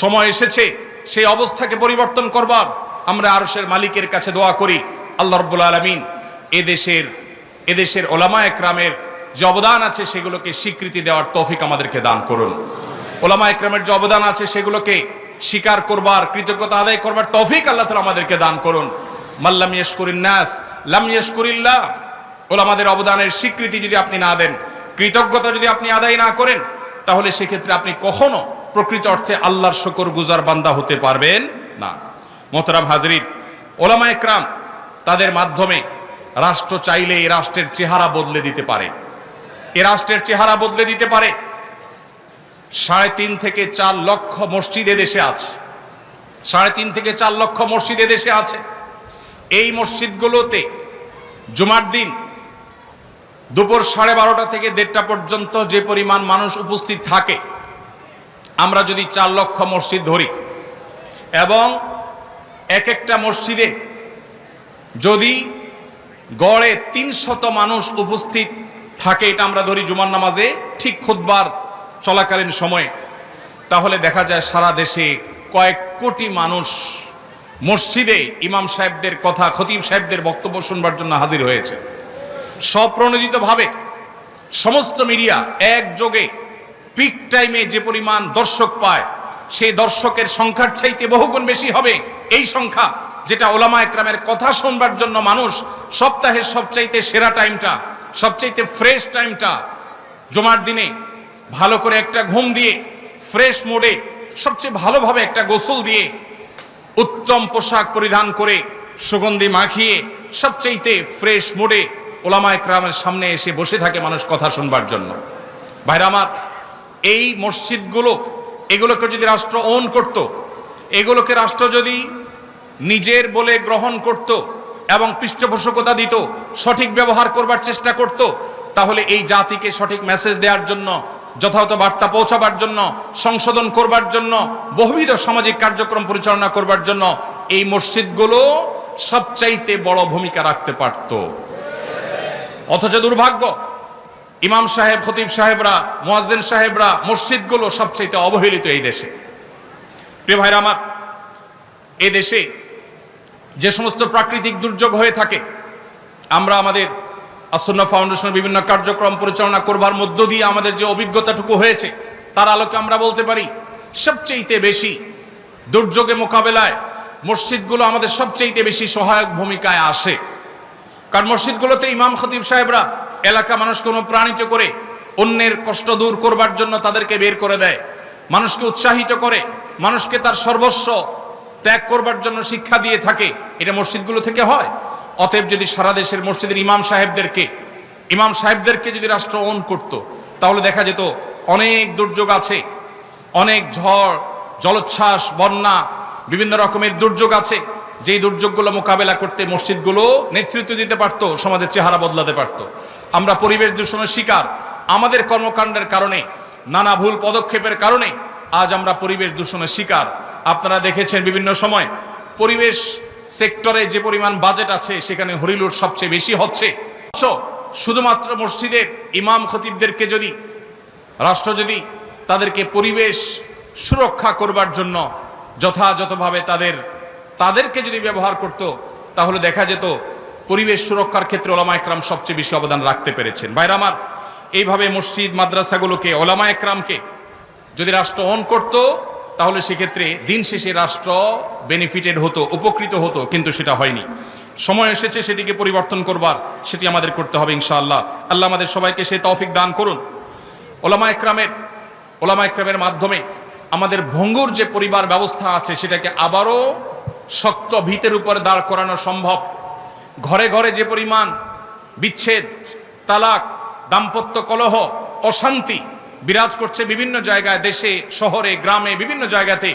সময় এসেছে সেই অবস্থাকে পরিবর্তন করবার। আমরা আরশের মালিকের কাছে দোয়া করি, আল্লাহ রাব্বুল আলামিন এদেশের ওলামায়ে কেরামের যে অবদান আছে সেগুলোকে স্বীকৃতি দেওয়ার তৌফিক আমাদেরকে দান করুন। ওলামায়ে কেরামের যে অবদান আছে সেগুলোকে স্বীকার করবার, কৃতজ্ঞতা আদায় করবার তৌফিক আল্লাহ তাআলা আমাদেরকে দান করুন। মাল্লাম ইয়াশকুরিন নাস লাম ইয়াশকুরিল্লাহ। ওলামাদের অবদানের স্বীকৃতি যদি আপনি না দেন, কৃতজ্ঞতা যদি আপনি আদায় না করেন, তাহলে সেক্ষেত্রে আপনি কখনো প্রকৃত অর্থে আল্লাহর শুকরগুজার বান্দা হতে পারবেন না। মোহতারাম হাজরিন, ওলামায়ে কেরাম তাদের মাধ্যমে রাষ্ট্র চাইলে এই রাষ্ট্রের চেহারা বদলে দিতে পারে, এ রাষ্ট্রের চেহারা বদলে দিতে পারে। 3.5 থেকে 4 লক্ষ মসজিদ দেশে আছে, 3.5 থেকে 4 লক্ষ মসজিদ দেশে আছে। এই মসজিদগুলোতে জুমার দিন দুপুর 12:30 থেকে 1:30 পর্যন্ত যে পরিমাণ মানুষ উপস্থিত থাকে, আমরা যদি 4 লক্ষ মসজিদ ধরি এবং এক একটা মসজিদে যদি গড়ে 300 মানুষ উপস্থিত থাকে, এটা আমরা ধরি জুমার নামাজে ঠিক খুতবার চলাকালীন সময়ে, তাহলে দেখা যায় সারা দেশে কয়েক কোটি মানুষ মসজিদে ইমাম সাহেবদের কথা, খতিব সাহেবদের বক্তব্য শুনবার জন্য হাজির হয়েছে। স্বপ্রণোদিতভাবে সমস্ত মিডিয়া একযোগে পিক টাইমে যে পরিমাণ দর্শক পায়, সেই দর্শকের সংখ্যার চাইতে বহুগুণ বেশি হবে এই সংখ্যা, যেটা ওলামায়ে কেরামের কথা শুনবার জন্য মানুষ সপ্তাহের সবচাইতে সেরা টাইমটা, সবচাইতে ফ্রেশ টাইমটা জুমার দিনে ভালো করে একটা ঘুম দিয়ে ফ্রেশ মোডে সবচেয়ে ভালোভাবে একটা গোসল দিয়ে উত্তম পোশাক পরিধান করে সুগন্ধি মাখিয়ে সবচাইতে ফ্রেশ মোডে ওলামায়ে কেরামের সামনে এসে বসে থাকে মানুষ কথা শুনবার জন্য। ভাইরা আমার, এই মসজিদগুলো, এগুলোকে যদি রাষ্ট্র ওন করত, এগুলোকে রাষ্ট্র যদি নিজের বলে গ্রহণ করত এবং পৃষ্ঠপোষকতা দিত, সঠিক ব্যবহার করবার চেষ্টা করত, তাহলে এই জাতিকে সঠিক মেসেজ দেওয়ার জন্য, যথাযথ বার্তা পৌঁছাবার জন্য, সংশোধন করবার জন্য, বহুবিধ সামাজিক কার্যক্রম পরিচালনা করবার জন্য এই মসজিদগুলো সবচাইতে বড় ভূমিকা রাখতে পারত। অথচ দুর্ভাগ্য, ইমাম সাহেব, খতিব সাহেবরা, মুয়াজ্জিন সাহেবরা, মসজিদগুলো সবচাইতে অবহেলিত এই দেশে। প্রিয় ভাইরা আমার, এই দেশে যে সমস্ত প্রাকৃতিক দুর্যোগ হয়ে থাকে, আমরা আমাদের আসুন্নাহ ফাউন্ডেশনের বিভিন্ন কার্যক্রম পরিচালনা করবার মধ্য দিয়ে আমাদের যে অভিজ্ঞতাটুকু হয়েছে তার আলোকে আমরা বলতে পারি, সবচেয়ে বেশি দুর্যোগে মোকাবেলায় মসজিদগুলো আমাদের সবচেয়ে বেশি সহায়ক ভূমিকায় আসে। কারণ মসজিদগুলোতে ইমাম খতিব সাহেবরা এলাকা মানুষকে অনুপ্রাণিত করে অন্যের কষ্ট দূর করবার জন্য তাদেরকে বের করে দেয়, মানুষকে উৎসাহিত করে, মানুষকে তার সর্বস্ব ত্যাগ করবার জন্য শিক্ষা দিয়ে থাকে। এটা মসজিদগুলো থেকে হয়। অতএব যদি সারা দেশের মসজিদের ইমাম সাহেবদেরকে যদি রাষ্ট্র অন করত, তাহলে দেখা যেত অনেক দুর্যোগ আছে, অনেক ঝড়, জলোচ্ছ্বাস, বন্যা, বিভিন্ন রকমের দুর্যোগ আছে, যেই দুর্যোগগুলো মোকাবেলা করতে মসজিদগুলো নেতৃত্ব দিতে পারতো, সমাজের চেহারা বদলাতে পারতো। আমরা পরিবেশ দূষণের শিকার, আমাদের কর্মকাণ্ডের কারণে, নানা ভুল পদক্ষেপের কারণে আজ আমরা পরিবেশ দূষণের শিকার। আপনারা দেখেছেন বিভিন্ন সময় পরিবেশ সেক্টরে যে পরিমাণ বাজেট আছে সেখানে হরিলুট সবচেয়ে বেশি হচ্ছে। শুধুমাত্র মসজিদের ইমাম খতিবদেরকে যদি রাষ্ট্র যদি তাদেরকে পরিবেশ সুরক্ষা করবার জন্য যথাযথভাবে তাদেরকে যদি ব্যবহার করত, তাহলে দেখা যেত পরিবেশ সুরক্ষার ক্ষেত্রে ওলামা একরাম সবচেয়ে বেশি অবদান রাখতে পেরেছেন। ভাইরা আমার, এইভাবে মসজিদ মাদ্রাসাগুলোকে, ওলামা একরামকে যদি রাষ্ট্র অন করত, তাহলে সেক্ষেত্রে দিন শেষে রাষ্ট্র বেনিফিটেড হতো, উপকৃত হতো, কিন্তু সেটা হয়নি। সময় এসেছে সেটিকে পরিবর্তন করবার, সেটি আমাদের করতে হবে ইনশাআল্লাহ। আল্লাহ আমাদের সবাইকে সেই তৌফিক দান করুন। ওলামা একরামের মাধ্যমে আমাদের ভঙ্গুর যে পরিবার ব্যবস্থা আছে সেটাকে আবারও শক্ত ভিতের উপর দাঁড় করানো সম্ভব। ঘরে ঘরে যে পরিমাণ বিচ্ছেদ, তালাক, দাম্পত্য কলহ, অশান্তি বিরাজ করছে বিভিন্ন জায়গায়, দেশে, শহরে, গ্রামে, বিভিন্ন জায়গাতে,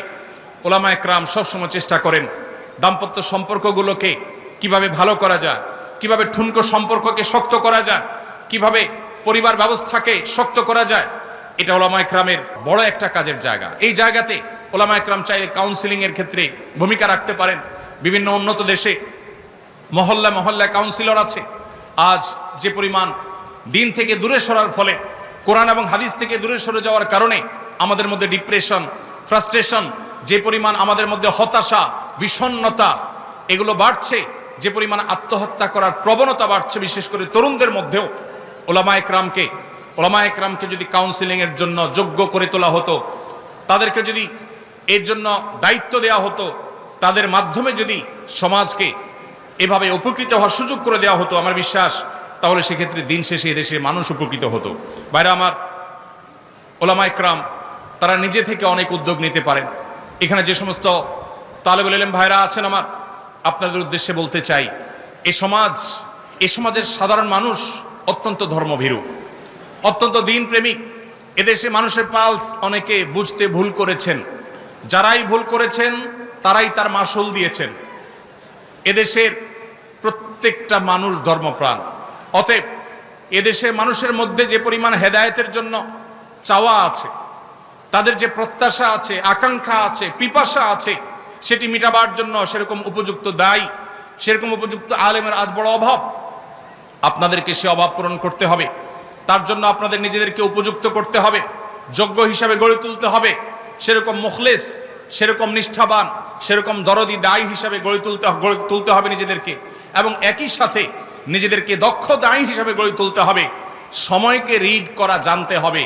ওলামা একরাম সবসময় চেষ্টা করেন দাম্পত্য সম্পর্কগুলোকে কিভাবে ভালো করা যায়, কিভাবে ঠুনকো সম্পর্ককে শক্ত করা যায়, কিভাবে পরিবার ব্যবস্থাকে শক্ত করা যায়। এটা ওলামা একরামের বড় একটা কাজের জায়গা। এই জায়গাতে ওলামা একরাম চাইলে কাউন্সিলিং এর ক্ষেত্রে ভূমিকা রাখতে পারেন। বিভিন্ন উন্নত দেশে মহল্লায় কাউন্সিলর আছে। আজ যে পরিমাণ দিন থেকে দূরে সরার ফলে, কোরআন এবং হাদিস থেকে দূরে সরে যাওয়ার কারণে আমাদের মধ্যে ডিপ্রেশন, ফ্রাস্ট্রেশন, যে পরিমাণ আমাদের মধ্যে হতাশা, বিষণ্ণতা এগুলো বাড়ছে, যে পরিমাণ আত্মহত্যা করার প্রবণতা বাড়ছে, বিশেষ করে তরুণদের মধ্যেও, ওলামা একরামকে যদি কাউন্সিলিং এর জন্য যোগ্য করে তোলা হতো, তাদেরকে যদি এর জন্য দায়িত্ব দেওয়া হতো, তাদের মাধ্যমে যদি সমাজকে এভাবে উপকৃত হওয়ার সুযোগ করে দেওয়া হতো, আমার বিশ্বাস তাহলে সেক্ষেত্রে দিন শেষে দেশের মানুষ উপকৃত হতো। বাইরে আমার, ওলামা একরাম তারা নিজে থেকে অনেক উদ্যোগ নিতে পারেন। এখানে যে সমস্ত তালেবুল ইলম ভাইরা আছেন, আমার আপনাদের উদ্দেশ্যে বলতে চাই, এ সমাজের সাধারণ মানুষ অত্যন্ত ধর্মভীরু, অত্যন্ত দিন প্রেমিক। এদেশে মানুষের পালস অনেকে বুঝতে ভুল করেছেন, যারাই ভুল করেছেন তারাই তার মাসুল দিয়েছেন। এদেশের প্রত্যেকটা মানুষ ধর্মপ্রাণ। অতএব এদেশের মানুষের মধ্যে যে পরিমাণ হেদায়েতের জন্য চাওয়া আছে, তাদের যে প্রত্যাশা আছে, আকাঙ্ক্ষা আছে, পিপাসা আছে, সেটি মিটাবার জন্য সেরকম উপযুক্ত দায়ী, সেরকম উপযুক্ত আলেমের আজ বড় অভাব। আপনাদেরকে সে অভাব পূরণ করতে হবে। তার জন্য আপনাদের নিজেদেরকে উপযুক্ত করতে হবে, যোগ্য হিসাবে গড়ে তুলতে হবে, সেরকম মুখলেস, সেরকম নিষ্ঠাবান, সেরকম দরদি দায়ী হিসাবে গড়ে তুলতে হবে নিজেদেরকে, এবং একই সাথে নিজেদেরকে দক্ষ দায়ী হিসাবে গড়ে তুলতে হবে। সময়কে রিড করা জানতে হবে।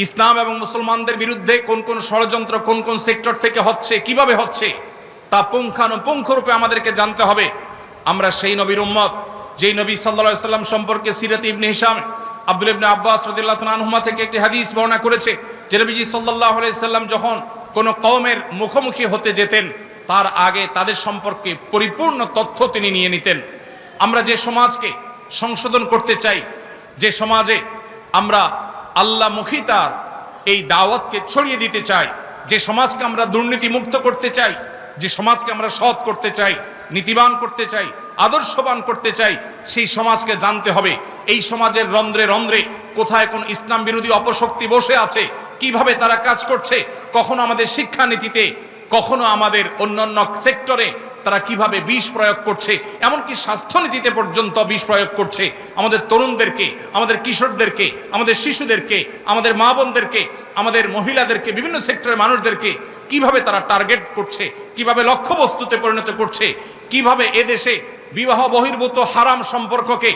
ইসলাম এবং মুসলমানদের বিরুদ্ধে কোন কোন ষড়যন্ত্র কোন কোন সেক্টর থেকে হচ্ছে, কিভাবে হচ্ছে, তা পুঙ্খানুপুঙ্খরূপে আমাদেরকে জানতে হবে। আমরা সেই নবীর উম্মত, যেই নবী সাল্লাল্লাহু আলাইহি সাল্লাম সম্পর্কে সিরাত ইবনে হিশাম আব্দুল্লাহ ইবনে আব্বাস রাদিয়াল্লাহু তাআলা আনহুমা থেকে একটি হাদিস বর্ণনা করেছে যে নবীজি সাল্লাল্লাহু আলাইহি সাল্লাম যখন কোনো কওমের মুখোমুখি হতে যেতেন, তার আগে তাদের সম্পর্কে পরিপূর্ণ তথ্য তিনি নিয়ে নিতেন। আমরা যে সমাজকে সংশোধন করতে চাই, যে সমাজে আমরা আল্লাহমুখিতার এই দাওয়াতকে ছড়িয়ে দিতে চাই, যে সমাজকে আমরা দুর্নীতি মুক্ত করতে চাই, যে সমাজকে আমরা সৎ করতে চাই, নীতিবান করতে চাই, আদর্শবান করতে চাই, সেই সমাজকে জানতে হবে এই সমাজের রন্ধ্রে রন্ধ্রে কোথায় কোন ইসলাম বিরোধী অপশক্তি বসে আছে, কিভাবে তারা কাজ করছে, কখনো আমাদের শিক্ষানীতিতে, কখনো আমাদের অন্যান্য সেক্টরে তারা কিভাবে বিষ প্রয়োগ করছে, এমনকি স্বাস্থ্যনীতিতে পর্যন্ত বিষ প্রয়োগ করছে। আমাদের তরুণদেরকে, আমাদের কিশোরদেরকে, আমাদের শিশুদেরকে, আমাদের মা বোনদেরকে, আমাদের মহিলাদেরকে, বিভিন্ন সেক্টরের মানুষদেরকে কিভাবে তারা টার্গেট করছে, কিভাবে লক্ষ্যবস্তুতে পরিণত করছে, কিভাবে এদেশে বিবাহ বহির্ভূত হারাম সম্পর্ককে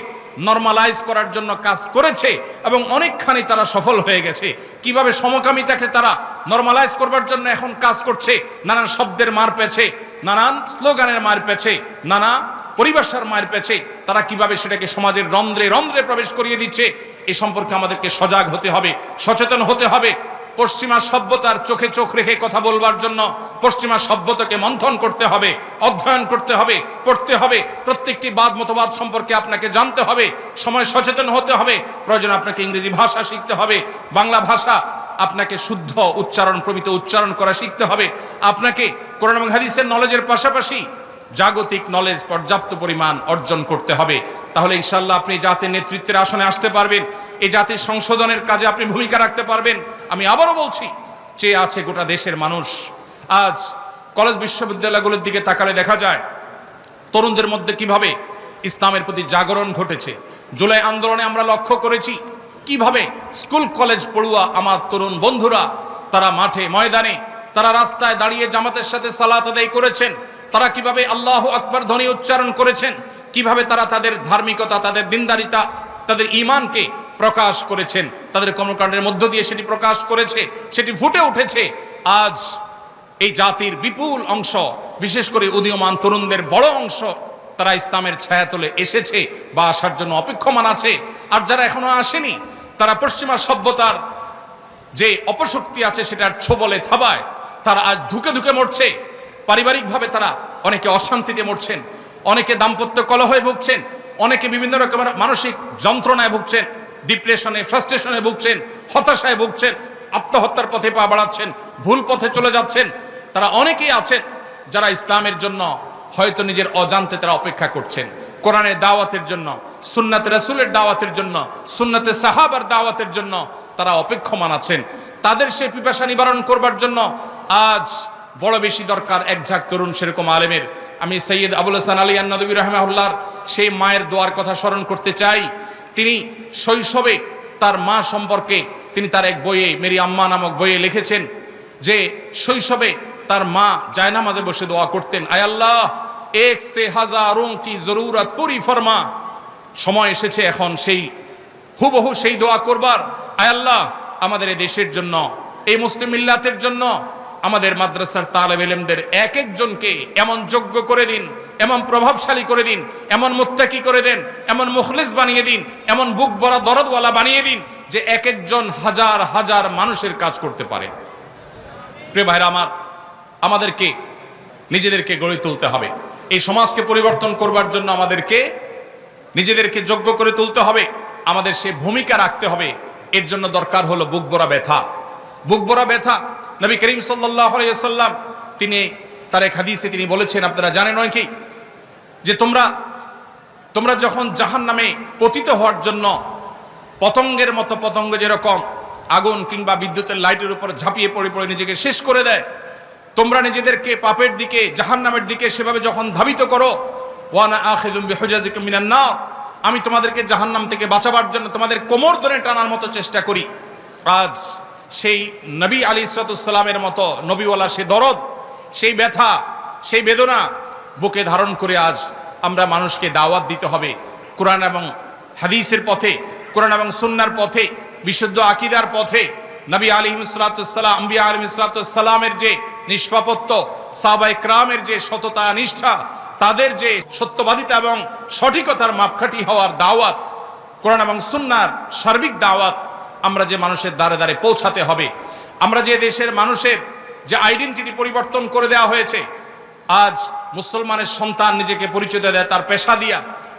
নরমালাইজ করার জন্য কাজ করেছে এবং অনেকখানি তারা সফল হয়ে গেছে, কিভাবে সমকামিতাকে তারা নরমালাইজ করবার জন্য এখন কাজ করছে, নানান শব্দের মার পেছে, নানান স্লোগানের মার পেছে, নানা পরিভাষার মায়ের পেছে তারা কিভাবে সেটাকে সমাজের রন্ধ্রে রন্ধ্রে প্রবেশ করিয়ে দিচ্ছে, এ সম্পর্কে আমাদেরকে সজাগ হতে হবে, সচেতন হতে হবে। পশ্চিমা সভ্যতার চোখে চোখ রেখে কথা বলবার জন্য পশ্চিমা সভ্যতাকে মন্থন করতে হবে, অধ্যয়ন করতে হবে, পড়তে হবে, প্রত্যেকটি বাদ মতবাদ সম্পর্কে আপনাকে জানতে হবে, সময় সচেতন হতে হবে। প্রয়োজন আপনাকে ইংরেজি ভাষা শিখতে হবে, বাংলা ভাষা আপনাকে শুদ্ধ উচ্চারণ প্রমিত উচ্চারণ করা শিখতে হবে। আপনাকে কোরআন এবং হাদিসের নলেজের পাশাপাশি জাগতিক নলেজ পর্যাপ্ত পরিমাণ অর্জন করতে হবে। তাহলে ইনশাআল্লাহ আপনি জাতির নেতৃত্বের আসনে আসতে পারবেন, এই জাতির সংশোধনের কাজে আপনি ভূমিকা রাখতে পারবেন। আমি আবারও বলছি, চেয়ে আছে গোটা দেশের মানুষ। আজ কলেজ বিশ্ববিদ্যালয়গুলোর দিকে তাকালে দেখা যায় তরুণদের মধ্যে কিভাবে ইসলামের প্রতি জাগরণ ঘটেছে। জুলাই আন্দোলনে আমরা লক্ষ্য করেছি কিভাবে স্কুল কলেজ পড়ুয়া আমার তরুণ বন্ধুরা তারা মাঠে ময়দানে, তারা রাস্তায় দাঁড়িয়ে জামাতের সাথে সালাত আদায় করেছেন, তারা কিভাবে আল্লাহু আকবার ধ্বনি উচ্চারণ করেছেন, কিভাবে তারা তাদের ধার্মিকতা, তাদের দিনদারিতা, তাদের ঈমানকে প্রকাশ করেছেন, তাদের কর্মকাণ্ডের মধ্য দিয়ে সেটি প্রকাশ করেছে, সেটি ফুটে উঠেছে। আজ এই জাতির বিপুল অংশ, বিশেষ করে উদীয়মান তরুণদের বড় অংশ, তারা ইসলামের ছায়াতলে এসেছে বা আসার জন্য অপেক্ষমান আছে। আর যারা এখনো আসেনি তারা পশ্চিমা সভ্যতার যে অপশক্তি আছে সেটার ছোবলে থাবায় তারা আজ ধুকে ধুকে মরছে। পারিবারিকভাবে তারা অনেকে অশান্তিতে মরছেন, অনেকে দাম্পত্য কলহে ভুগছেন, অনেকে বিভিন্ন রকমের মানসিক যন্ত্রণায় ভুগছেন, ডিপ্রেশনে, ফ্রাস্ট্রেশনে ভুগছেন, হতাশায় ভুগছেন, আত্মহত্যার পথে পা বাড়াচ্ছেন, ভুল পথে চলে যাচ্ছেন। তারা অনেকেই আছেন যারা ইসলামের জন্য হয়তো নিজের অজান্তে তারা অপেক্ষা করছেন, কোরআনের দাওয়াতের জন্য, সুন্নাতে রাসূলের দাওয়াতের জন্য, সুন্নাতে সাহাবার দাওয়াতের জন্য তারা অপেক্ষমান আছেন। তাদের সেই পিপাসা নিবারণ করবার জন্য আজ বড় বেশি দরকার এক ঝাঁক তরুণ সেরকম আলেমের। আমি সৈয়দ আবুল হাসান আলী আন-নদভী রাহিমাহুল্লাহর সেই মায়ের দোয়ার কথা স্মরণ করতে চাই। তিনি শৈশবে তার মা সম্পর্কে তিনি তার এক বইয়ে, মেরি আম্মা নামক বইয়ে লিখেছেন যে শৈশবে তার মা জায়নামাজে বসে দোয়া করতেন, আয় আল্লাহ এক সে হাজারোं কি জরুরত পুরি ফরমা। সময় এসেছে এখন সেই হুবহু সেই দোয়া করবার। আয় আল্লাহ আমাদের এই দেশের জন্য, এই মুসলিম মিল্লাতের জন্য, আমাদের মাদ্রাসার তালেব ইলমদের এক একজনকে এমন যোগ্য করে দিন, এমন প্রভাবশালী করে দিন, এমন মুত্তাকি করে দেন, এমন মুখলিস বানিয়ে দিন, এমন বুক ভরা দরদওয়ালা বানিয়ে দিন যে এক একজন হাজার হাজার মানুষের কাজ করতে পারে। প্রিয় ভাইরা আমার, আমাদেরকে নিজেদেরকে গড়ে তুলতে হবে। এই সমাজকে পরিবর্তন করবার জন্য আমাদেরকে নিজেদেরকে যোগ্য করে তুলতে হবে, আমাদের সে ভূমিকা রাখতে হবে। এর জন্য দরকার হলো বুক ভরা ব্যথা। বুক ভরা ব্যথা নবী করিম সাল্লাল্লাহু আলাইহি ওয়াসাল্লাম তিনি তার এক হাদিসে তিনি বলেছেন, আপনারা জানেন নাকি, যে তোমরা যখন জাহান্নামে পতিত হওয়ার জন্য পতঙ্গের মতো, পতঙ্গ যেরকম আগুন কিংবা বিদ্যুতের লাইটের উপর ঝাঁপিয়ে পড়ে পড়ে নিজেকে শেষ করে দেয়, তোমরা নিজেদেরকে পাপের দিকে, জাহান্নামের দিকে সেভাবে যখন ধাবিত করো, ওয়ানা আখিযুম বিহুজাজিকুম মিনান নার, আমি তোমাদেরকে জাহান্নাম থেকে বাঁচাবার জন্য তোমাদের কোমর ধরে টানার মতো চেষ্টা করি। আজ সেই নবী আলাইহিস সালামের মতো নবীওয়ালা সে দরদ, সেই ব্যথা, সেই বেদনা বুকে ধারণ করে আজ আমরা মানুষকে দাওয়াত দিতে হবে কোরআন এবং হাদিসের পথে, কোরআন এবং সুন্নাহর পথে, বিশুদ্ধ আকীদার পথে। নবী আলাইহিস সালাম, আম্বিয়া আলাইহিস সালামের যে নিষ্পাপত্য, সাহাবায়ে কেরামের যে সততা নিষ্ঠা, তাদের যে সত্যবাদিতা এবং সঠিকতার মাপকাঠি হওয়ার দাওয়াত, কোরআন এবং সুন্নাহর সার্বিক দাওয়াত আমরা যে মানুষের দ্বারে দ্বারে পৌঁছাতে হবে। আমরা যে দেশের মানুষের যে আইডেন্টিটি পরিবর্তন করে দেওয়া হয়েছে, আজ মুসলমানের সন্তান নিজেকে পরিচয় দেয় তার পেশা দিয়া।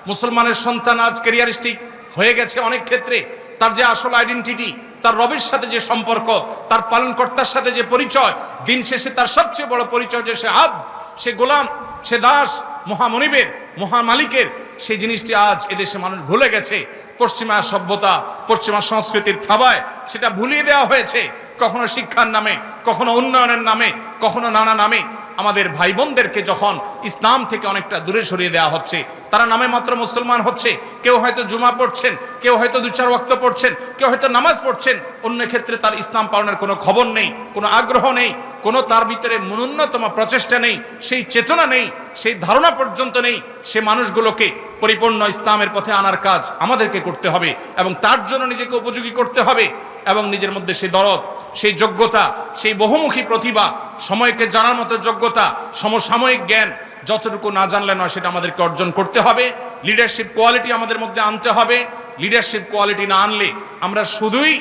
মুসলমানের সন্তান আজ ক্যারিয়ারিস্টিক হয়ে গেছে অনেক ক্ষেত্রে। তার যে আসল আইডেন্টিটি, তার রবের সাথে যে সম্পর্ক, তার পালনকর্তার সাথে যে পরিচয়, দিন শেষে তার সবচেয়ে বড় পরিচয় যে সে আব্দ, সে গোলাম, সে দাস, মহামনিবের, মহামালিকের, সেই জিনিসটি আজ এদেশে মানুষ ভুলে গেছে। পশ্চিমা সভ্যতা, পশ্চিমা সংস্কৃতির থাবায় সেটা ভুলিয়ে দেওয়া হয়েছে, কখনো শিক্ষার নামে, কখনো উন্নয়নের নামে, কখনো নানা নামে। আমাদের ভাই বোনদেরকে যখন ইসলাম থেকে অনেকটা দূরে সরিয়ে দেওয়া হচ্ছে, তারা নামে মাত্র মুসলমান হচ্ছে। কেউ হয়তো জুমা পড়ছেন, কেউ হয়তো 2-4 ওয়াক্ত পড়ছেন, কেউ হয়তো নামাজ পড়ছেন, অন্য ক্ষেত্রে তার ইসলাম পালনের কোনো খবর নেই, কোনো আগ্রহ নেই, কোনো তার ভিতরে ন্যূনতম প্রচেষ্টা নেই, সেই চেতনা নেই, সেই ধারণা পর্যন্ত নেই। সে মানুষগুলোকে পরিপূর্ণ ইসলামের পথে আনার কাজ আমাদেরকে করতে হবে এবং তার জন্য নিজেকে উপযোগী করতে হবে এবং নিজের মধ্যে সে দরদ, সেই যোগ্যতা, সেই বহুমুখী প্রতিভা, সময়কে জানার মতো যোগ্যতা, সমসাময়িক জ্ঞান যতটুকু না জানলে নয়, সেটা আমাদেরকে অর্জন করতে হবে। লিডারশিপ কোয়ালিটি আমাদের মধ্যে আনতে হবে। লিডারশিপ কোয়ালিটি না আনলে আমরা শুধুই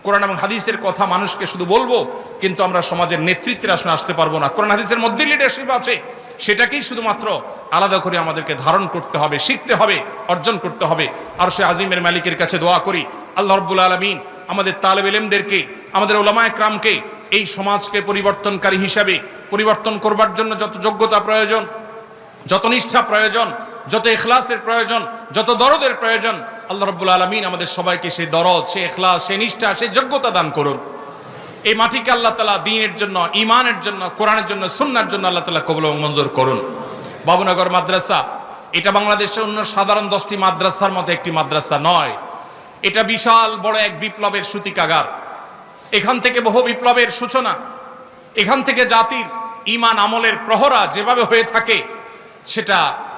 কোরআন এবং হাদিসের কথা মানুষকে শুধু বলবো, কিন্তু আমরা সমাজের নেতৃত্বের আসনে আসতে পারবো না। কোরআন হাদিসের মধ্যে লিডারশিপ আছে, সেটাকেই শুধুমাত্র আলাদা করে আমাদেরকে ধারণ করতে হবে, শিখতে হবে, অর্জন করতে হবে। আর সে আজিমের মালিকের কাছে দোয়া করি, আল্লাহ রাব্বুল আলামিন আমাদের তালেব ইলমদেরকে, আমাদের উলামায়ে কেরামকে এই সমাজকে পরিবর্তনকারী হিসাবে পরিবর্তন করবার জন্য যত যোগ্যতা প্রয়োজন, যত নিষ্ঠা প্রয়োজন, যত ইখলাসের প্রয়োজন, যত দরদের প্রয়োজন, আল্লাহ রাব্বুল আলামিন আমাদের সবাইকে সেই দরদ, সেই ইখলাস, সেই নিষ্ঠা, সেই যোগ্যতা দান করুন। এই মাটিকে আল্লাহ তাআলা দ্বীনের জন্য, ঈমানের জন্য, কোরআনের জন্য, সুন্নাহর জন্য আল্লাহ তাআলা কবুল এবং মঞ্জুর করুন। বাবুনগর মাদ্রাসা এটা বাংলাদেশের অন্য সাধারণ 10টি মাদ্রাসার মতো একটি মাদ্রাসা নয়। এটা বিশাল বড় এক বিপ্লবের সূতিকাগার। এখান থেকে বহু বিপ্লবের সূচনা, এখান থেকে জাতির ঈমান আমলের প্রহরা যেভাবে হয়ে থাকে, সেটা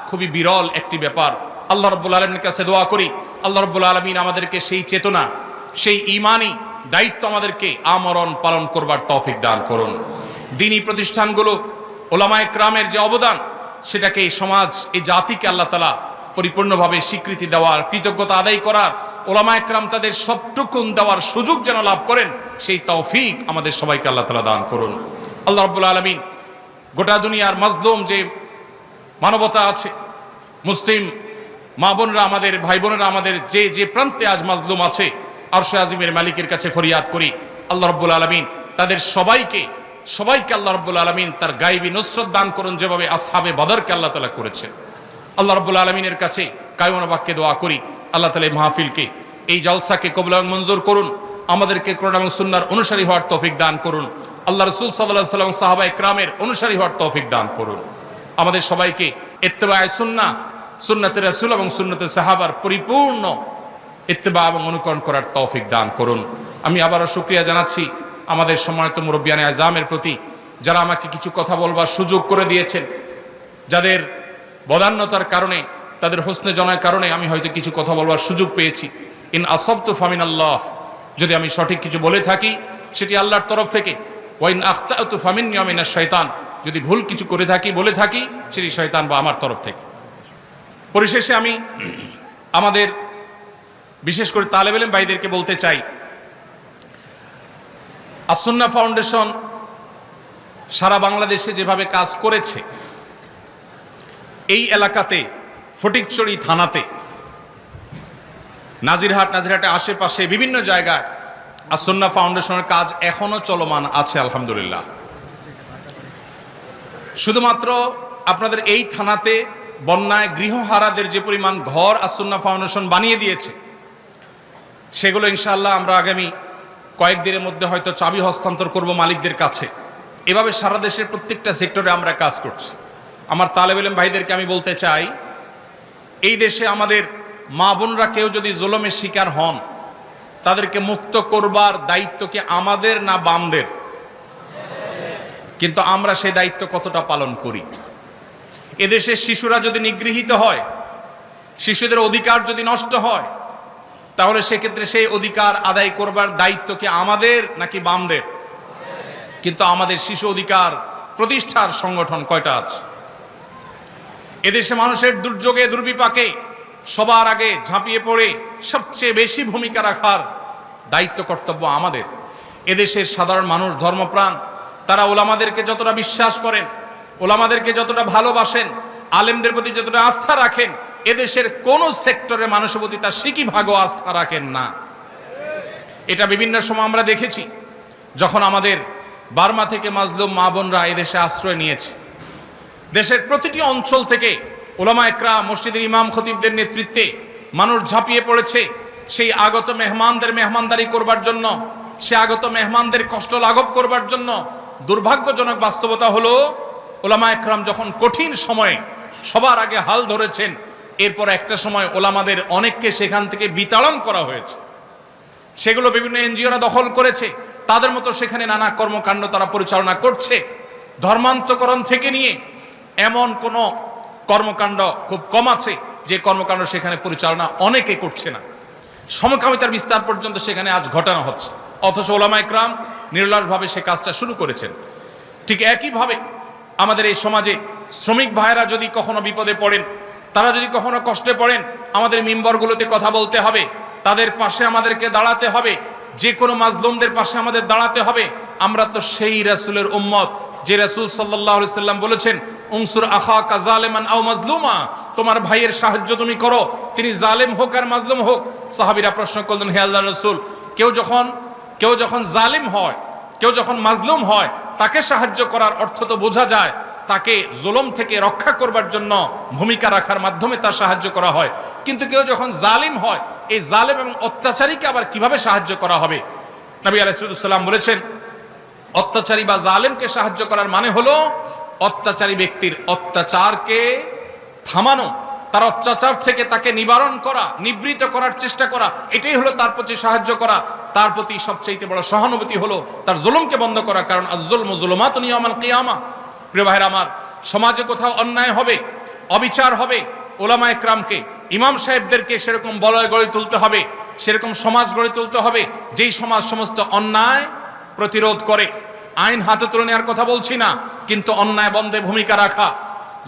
খুবই বিরল একটি ব্যাপার। আল্লাহ রাব্বুল আলামিনের কাছে দোয়া করি, আল্লাহ রাব্বুল আলামিন আমাদেরকে সেই চেতনা, সেই ঈমানি দায়িত্ব আমাদেরকে আমরণ পালন করবার তৌফিক দান করুন। দ্বীনি প্রতিষ্ঠানগুলো, উলামায়ে কেরামের যে অবদান, সেটাকে এই সমাজ, এই জাতিকে আল্লাহ তাআলা পরিপূর্ণভাবে স্বীকৃতি দেওয়ার, কৃতজ্ঞতা আদায় করার, উলামায়ে কেরাম তাদের সবটুকুন দেওয়ার সুযোগ যেন লাভ করেন, সেই তৌফিক আমাদের সবাইকে আল্লাহ তাআলা দান করুন। আল্লাহ রাব্বুল আলামিন গোটা দুনিয়ার মাজলুম যে মানবতা আছে, মুসলিম মা বোনরা, আমাদের ভাই বোনেরা, আমাদের যে যে প্রান্তে আজ মাজলুম আছে, আরশে আজিমের মালিকের কাছে ফরিয়াদ করি, আল্লাহ রাব্বুল আলামিন তাদের সবাইকে আল্লাহ রাব্বুল আলামিন তার গায়বী নুসরত দান করুন, যেভাবে আসহাবে বদরকে আল্লাহ তাআলা করেছেন। আল্লাহ রাব্বুল আলামিনের কাছে কায়মনা বাক্যে দোয়া করি, আল্লাহ তাআলা এই মাহফিলকে, এই জলসাকে কবুল এবং মঞ্জুর করুন। আমাদেরকে কোরআন এবং সুন্নাহর অনুসারী হওয়ার তৌফিক দান করুন। আল্লাহ রাসূল সাল্লাল্লাহু আলাইহি ওয়াসাল্লাম, সাহাবায়ে কেরামের অনুসারী হওয়ার তৌফিক দান করুন। আমাদের সবাইকে ইত্তেবায়ে সুন্নাহ, সুন্নাতে রাসূল এবং সুন্নাতে সাহাবার পরিপূর্ণ ইত্তেবা এবং অনুকরণ করার তৌফিক দান করুন। আমি আবারও শুকরিয়া জানাচ্ছি আমাদের সম্মানিত মুরব্বিয়ানে আযমের প্রতি, যারা আমাকে কিছু কথা বলবার সুযোগ করে দিয়েছেন, যাদের বদান্যতার কারণে, তাদের হোসনে জনার কারণে আমি হয়তো কিছু কথা বলবার সুযোগ পেয়েছি। ইন আসাবতু ফামিনাল্লাহ, যদি আমি সঠিক কিছু বলে থাকি সেটি আল্লাহর তরফ থেকে, ওয়া ইন আখতাতু ফামিন্নী ওয়া মিনাশ শাইতান, যদি ভুল কিছু করে থাকি, বলে থাকি, সেটি শয়তান বা আমার তরফ থেকে। পরিশেষে আমি আমাদের বিশেষ করে তালেব ইলম ভাইদেরকে বলতে চাই, আস-সুন্নাহ ফাউন্ডেশন সারা বাংলাদেশে যেভাবে কাজ করেছে, এই এলাকাতে ফটিকছড়ি থানাতে, নাজিরহাটের আশেপাশে বিভিন্ন জায়গায় আস-সুন্নাহ ফাউন্ডেশনের কাজ এখনো চলমান আছে, আলহামদুলিল্লাহ। শুধুমাত্র আপনাদের এই থানাতে বন্যায় গৃহহারাদের যে পরিমাণ ঘর আস-সুন্নাহ ফাউন্ডেশন বানিয়ে দিয়েছে, সেগুলো ইনশাআল্লাহ আমরা আগামী কয়েকদিনের মধ্যে হয়তো চাবি হস্তান্তর করব মালিকদের কাছে। এভাবে সারা দেশের প্রত্যেকটা সেক্টরে আমরা কাজ করছি। আমার তালেব ইলম ভাইদেরকে আমি বলতে চাই, এই দেশে আমাদের মা বোনরা কেউ যদি জুলুমের শিকার হন, তাদেরকে মুক্ত করবার দায়িত্ব কি আমাদের না বামদের? কিন্তু আমরা সেই দায়িত্ব কতটা পালন করি? এদেশের শিশুরা যদি নিগৃহীত হয়, শিশুদের অধিকার যদি নষ্ট হয়, তাহলে সেক্ষেত্রে সেই অধিকার আদায় করবার দায়িত্ব কি আমাদের নাকি বামদের? কিন্তু আমাদের শিশু অধিকার প্রতিষ্ঠার সংগঠন কয়টা আছে? এদেশে মানুষের দুর্যোগে, দুর্বিপাকে সবার আগে ঝাঁপিয়ে পড়ে সবচেয়ে বেশি ভূমিকা রাখার দায়িত্ব, কর্তব্য আমাদের। এদেশের সাধারণ মানুষ ধর্মপ্রাণ, তারা ওলামাদেরকে যতটা বিশ্বাস করেন, ওলামাদেরকে যতটা ভালোবাসেন, আলেমদের প্রতি যতটা আস্থা রাখেন, এদেশের কোন সেক্টরে মানুষের প্রতি তার সিকিভাগও আস্থা রাখেন না। এটা বিভিন্ন সময় আমরা দেখেছি, যখন আমাদের বার্মা থেকে মাজলুম মা বোনরা এদেশে আশ্রয় নিয়েছে। দেশের প্রতিটি অঞ্চল থেকে উলামায়ে কেরাম, মসজিদের ইমাম খতিবদের নেতৃত্বে মানুষ ঝাঁপিয়ে পড়েছে সেই আগত মেহমানদের মেহমানদারি করবার জন্য, সে আগত মেহমানদের কষ্ট লাঘব করবার জন্য। দুর্ভাগ্যজনক বাস্তবতা হলো, উলামায়ে কেরাম যখন কঠিন সময়ে সবার আগে হাল ধরেছেন, এরপর একটা সময় ওলামাদের অনেককে সেখান থেকে বিতাড়ন করা হয়েছে। সেগুলো বিভিন্ন এনজিওরা দখল করেছে, তাদের মতো সেখানে নানা কর্মকাণ্ড তারা পরিচালনা করছে। ধর্মান্তকরণ থেকে নিয়ে এমন কোনো কর্মকাণ্ড খুব কম আছে যে কর্মকাণ্ড সেখানে পরিচালনা অনেকে করছে না। সমকামিতার বিস্তার পর্যন্ত সেখানে আজ ঘটানো হচ্ছে। অথচ ওলামা ইকরাম নির্লসভাবে সে কাজটা শুরু করেছেন। ঠিক একইভাবে আমাদের এই সমাজে শ্রমিক ভাইয়েরা যদি কখনো বিপদে পড়েন, তারা যদি কখনো কষ্টে পড়েন, আমাদের মিম্বরগুলোতে কথা বলতে হবে, তাদের পাশে আমাদেরকে দাঁড়াতে হবে, যে কোনো মাজলুমদের পাশে আমাদের দাঁড়াতে হবে। আমরা তো সেই রাসূলের উম্মত যে রাসূল সাল্লাল্লাহু আলাইহি সাল্লাম বলেছেন, উনসুর আখাকা জালিমান আও মাজলুমা, তোমার ভাইয়ের সাহায্য তুমি করো, তিনি জালেম হোক আর মাজলুম হোক। সাহাবীরা প্রশ্ন করলেন, হে আল্লাহর রাসূল, কেউ যখন জালিম হয়, কেউ যখন মাজলুম হয়, তাকে সাহায্য করার অর্থ তো বোঝা যায় তাকে জুলুম থেকে রক্ষা করবার জন্য ভূমিকা রাখার মাধ্যমে তার সাহায্য করা হয়। কিন্তু কেউ যখন জালিম হয়, এই জালেম এবং অত্যাচারীকে আবার কিভাবে সাহায্য করা হবে? নবী আলাইহিস সালাম বলেছেন, অত্যাচারী বা জালেমকে সাহায্য করার মানে হলো অত্যাচারী ব্যক্তির অত্যাচারকে থামানো, তার অত্যাচার থেকে তাকে নিবারণ করা, নিবৃত করার চেষ্টা করা, এটাই হলো তার প্রতি সাহায্য করা। তার প্রতি সবচেয়ে বড় সহানুভূতি হলো তার জুলুমকে বন্ধ করা, কারণ আয-যুলমু যুলুমাতুন ইয়াওমাল কিয়ামা। প্রিয় ভাইরা আমার, সমাজে কোথাও অন্যায় হবে, অবিচার হবে, ওলামা ইকরামকে, ইমাম সাহেবদেরকে সেরকম বলয় গড়ে তুলতে হবে, সেরকম সমাজ গড়ে তুলতে হবে যেই সমাজ সমস্ত অন্যায় প্রতিরোধ করে। আইন হাতে তুলে নেওয়ার কথা বলছি না, কিন্তু অন্যায় বন্ধে ভূমিকা রাখা,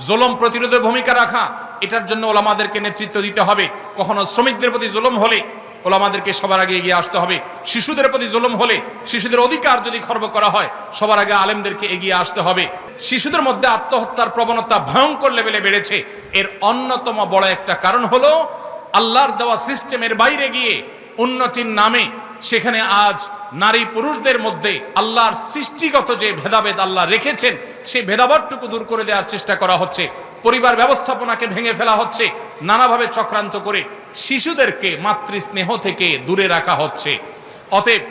জুলুম প্রতিরোধে ভূমিকা রাখা, এটার জন্য ওলামাদেরকে নেতৃত্ব দিতে হবে। কখনো শ্রমিকদের প্রতি জুলুম হলে ওলামাদেরকে সবার আগে এগিয়ে আসতে হবে। শিশুদের প্রতি জুলুম হলে, শিশুদের অধিকার যদি খর্ব করা হয়, সবার আগে আলেমদেরকে এগিয়ে আসতে হবে। শিশুদের মধ্যে আত্মহত্যার প্রবণতা ভয়ঙ্কর লেভেলে বেড়েছে, এর অন্যতম বড় একটা কারণ হলো আল্লাহর দেওয়া সিস্টেমের বাইরে গিয়ে উন্নতির নামে সেখানে আজ নারী পুরুষদের মধ্যে আল্লাহর সৃষ্টিগত যে ভেদাভেদ আল্লাহ রেখেছেন, সেই ভেদাভেদটুকু দূর করে দেওয়ার চেষ্টা করা হচ্ছে। পরিবার ব্যবস্থাপনাকে ভেঙে ফেলা হচ্ছে, নানাভাবে চক্রান্ত করে শিশুদেরকে মাতৃস্নেহ থেকে দূরে রাখা হচ্ছে। অতএব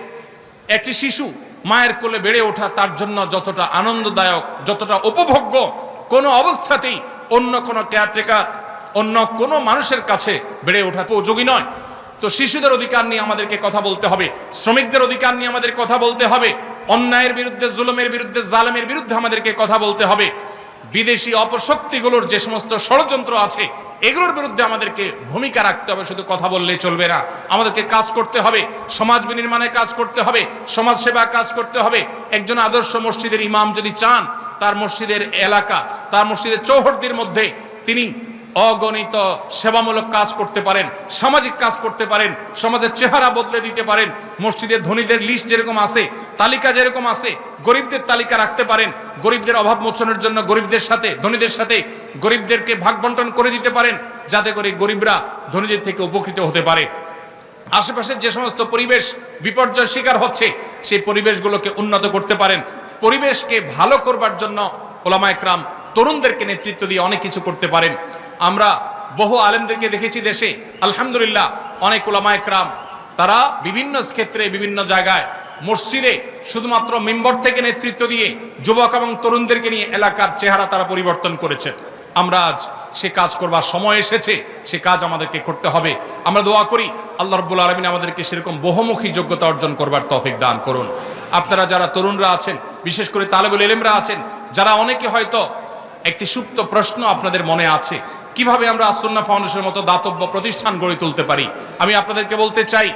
একটি শিশু মায়ের কোলে বেড়ে ওঠা তার জন্য যতটা আনন্দদায়ক, যতটা উপভোগ্য, কোনো অবস্থাতেই অন্য কোনো কেয়ারটেকার, অন্য কোনো মানুষের কাছে বেড়ে ওঠা উপযোগী নয়। তো শিশুদের অধিকার নিয়ে আমাদেরকে কথা বলতে হবে, শ্রমিকদের অধিকার নিয়ে আমাদের কথা বলতে হবে, অন্যায়ের বিরুদ্ধে, জুলুমের বিরুদ্ধে, জালেমের বিরুদ্ধে আমাদেরকে কথা বলতে হবে। বিদেশি অপশক্তিগুলোর যে সমস্ত ষড়যন্ত্র আছে, এগুলোর বিরুদ্ধে আমাদেরকে ভূমিকা রাখতে হবে। শুধু কথা বললে চলবে না, আমাদেরকে কাজ করতে হবে, সমাজ বিনির্মাণে কাজ করতে হবে, সমাজ সেবা কাজ করতে হবে। একজন আদর্শ মসজিদের ইমাম যদি চান তার মসজিদের এলাকা, তার মসজিদের চৌহদ্দির মধ্যে তিনি অগণিত সেবামূলক কাজ করতে পারেন, সামাজিক কাজ করতে পারেন, সমাজের চেহারা বদলে দিতে পারেন। মসজিদের ধনীদের লিস্ট যেরকম আছে, তালিকা যেরকম আছে, গরিবদের তালিকা রাখতে পারেন। গরিবদের অভাব মোচনের জন্য গরিবদের সাথে, ধনীদের সাথে গরিবদেরকে ভাগ বন্টন করে দিতে পারেন, যাতে করে গরিবরা ধনীদের থেকে উপকৃত হতে পারে। আশেপাশের যে সমস্ত পরিবেশ বিপর্যয়ের শিকার হচ্ছে, সেই পরিবেশগুলোকে উন্নত করতে পারেন। পরিবেশকে ভালো করবার জন্য ওলামা ইকরাম তরুণদেরকে নেতৃত্ব দিয়ে অনেক কিছু করতে পারেন। আমরা বহু আলেমদেরকে দেখেছি দেশে, আলহামদুলিল্লাহ, অনেক ওলামা ইকরাম তারা বিভিন্ন ক্ষেত্রে, বিভিন্ন জায়গায়, মসজিদে শুধুমাত্র মিম্বর থেকে নেতৃত্ব দিয়ে যুবক এবং তরুণদেরকে নিয়ে এলাকার চেহারা তারা পরিবর্তন করেছেন। আমরা আজ সে কাজ করবার সময় এসেছে, সে কাজ আমাদেরকে করতে হবে। আমরা দোয়া করি আল্লাহ রাব্বুল আলামিন আমাদেরকে সেরকম বহুমুখী যোগ্যতা অর্জন করবার তৌফিক দান করুন। আপনারা যারা তরুণরা আছেন, বিশেষ করে তালেবুল ইলমরা আছেন, যারা অনেকে হয়তো একটি সুপ্ত প্রশ্ন আপনাদের মনে আছে, কিভাবে আমরা আস-সুন্নাহ ফাউন্ডেশনের মতো দাতব্য প্রতিষ্ঠান গড়ে তুলতে পারি। আমি আপনাদেরকে বলতে চাই,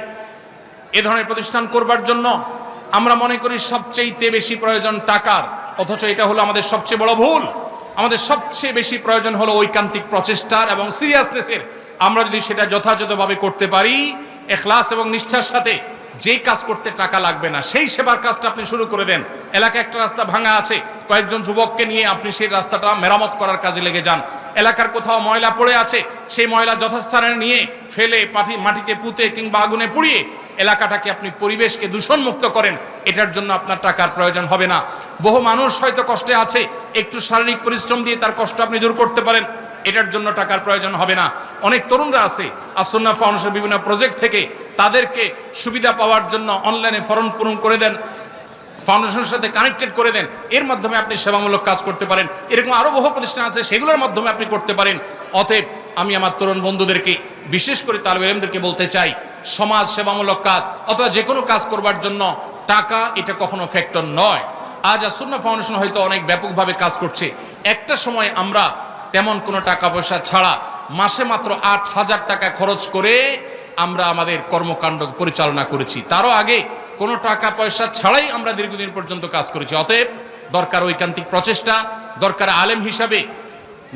এ ধরনের প্রতিষ্ঠান করবার জন্য আমরা মনে করি সবচেয়ে বেশি প্রয়োজন টাকার, অথচ এটা হলো আমাদের সবচেয়ে বড় ভুল। আমাদের সবচেয়ে বেশি প্রয়োজন হলো ঐকান্তিক প্রচেষ্টার এবং সিরিয়াসনেসের। আমরা যদি সেটা যথাযথভাবে করতে পারি, ইখলাস এবং নিষ্ঠার সাথে, যেই কাজ করতে টাকা লাগবে না সেই সেবার কাজটা আপনি শুরু করে দেন। এলাকায় একটা রাস্তা ভাঙা আছে, কয়েকজন যুবককে নিয়ে আপনি সেই রাস্তাটা মেরামত করার কাজে লেগে যান। এলাকার কোথাও ময়লা পড়ে আছে, সেই ময়লা যথাস্থানে নিয়ে ফেলে মাটিতে পুঁতে কিংবা আগুনে পুড়িয়ে এলাকাটাকে আপনি পরিবেশকে দূষণমুক্ত করেন। এটার জন্য আপনার টাকার প্রয়োজন হবে না। বহু মানুষ হয়তো কষ্টে আছে, একটু শারীরিক পরিশ্রম দিয়ে তার কষ্ট আপনি দূর করতে পারেন, এটার জন্য টাকার প্রয়োজন হবে না। অনেক তরুণরা আছে আস-সুন্নাহ ফাউন্ডেশনের বিভিন্ন প্রজেক্ট থেকে, তাদেরকে সুবিধা পাওয়ার জন্য অনলাইনে ফর্ম পূরণ করে দেন, ফাউন্ডেশনের সাথে কানেক্টেড করে দেন, এর মাধ্যমে আপনি সেবামূলক কাজ করতে পারেন। এরকম আরও বহু প্রতিষ্ঠান আছে, সেগুলোর মাধ্যমে আপনি করতে পারেন। অতএব আমি আমার তরুণ বন্ধুদেরকে, বিশেষ করে তালেব ইলমদেরকে বলতে চাই, সমাজ সেবামূলক কাজ অথবা যে কোনো কাজ করবার জন্য টাকা এটা কখনো ফ্যাক্টর নয়। আজ আস-সুন্নাহ ফাউন্ডেশন হয়তো অনেক ব্যাপকভাবে কাজ করছে, একটা সময় আমরা তেমন কোনো টাকা পয়সা ছাড়া মাসে মাত্র 8,000 টাকা খরচ করে আমরা আমাদের কর্মকাণ্ড পরিচালনা করেছি। তারও আগে কোনো টাকা পয়সা ছাড়াই আমরা দীর্ঘদিন পর্যন্ত কাজ করেছি। অতএব দরকার ঐকান্তিক প্রচেষ্টা, দরকার আলেম হিসাবে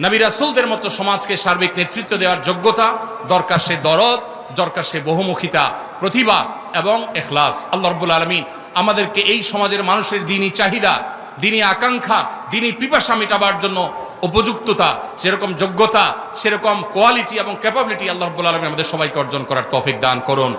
নবী রাসূলদের মতো সমাজকে সার্বিক নেতৃত্ব দেওয়ার যোগ্যতা, দরকার সে দরদ, দরকার সে বহুমুখিতা, প্রতিভা এবং ইখলাস। আল্লাহ রাব্বুল আলামিন আমাদেরকে এই সমাজের মানুষের দ্বীনি চাহিদা, দ্বীনি আকাঙ্ক্ষা, দ্বীনি পিপাসা মেটাবার জন্য উপযুক্ততা, সেরকম যোগ্যতা, সেরকম কোয়ালিটি এবং ক্যাপাবিলিটি আল্লাহ রাব্বুল আলামিন আমাদের সবাইকে অর্জন করার তৌফিক দান করুন।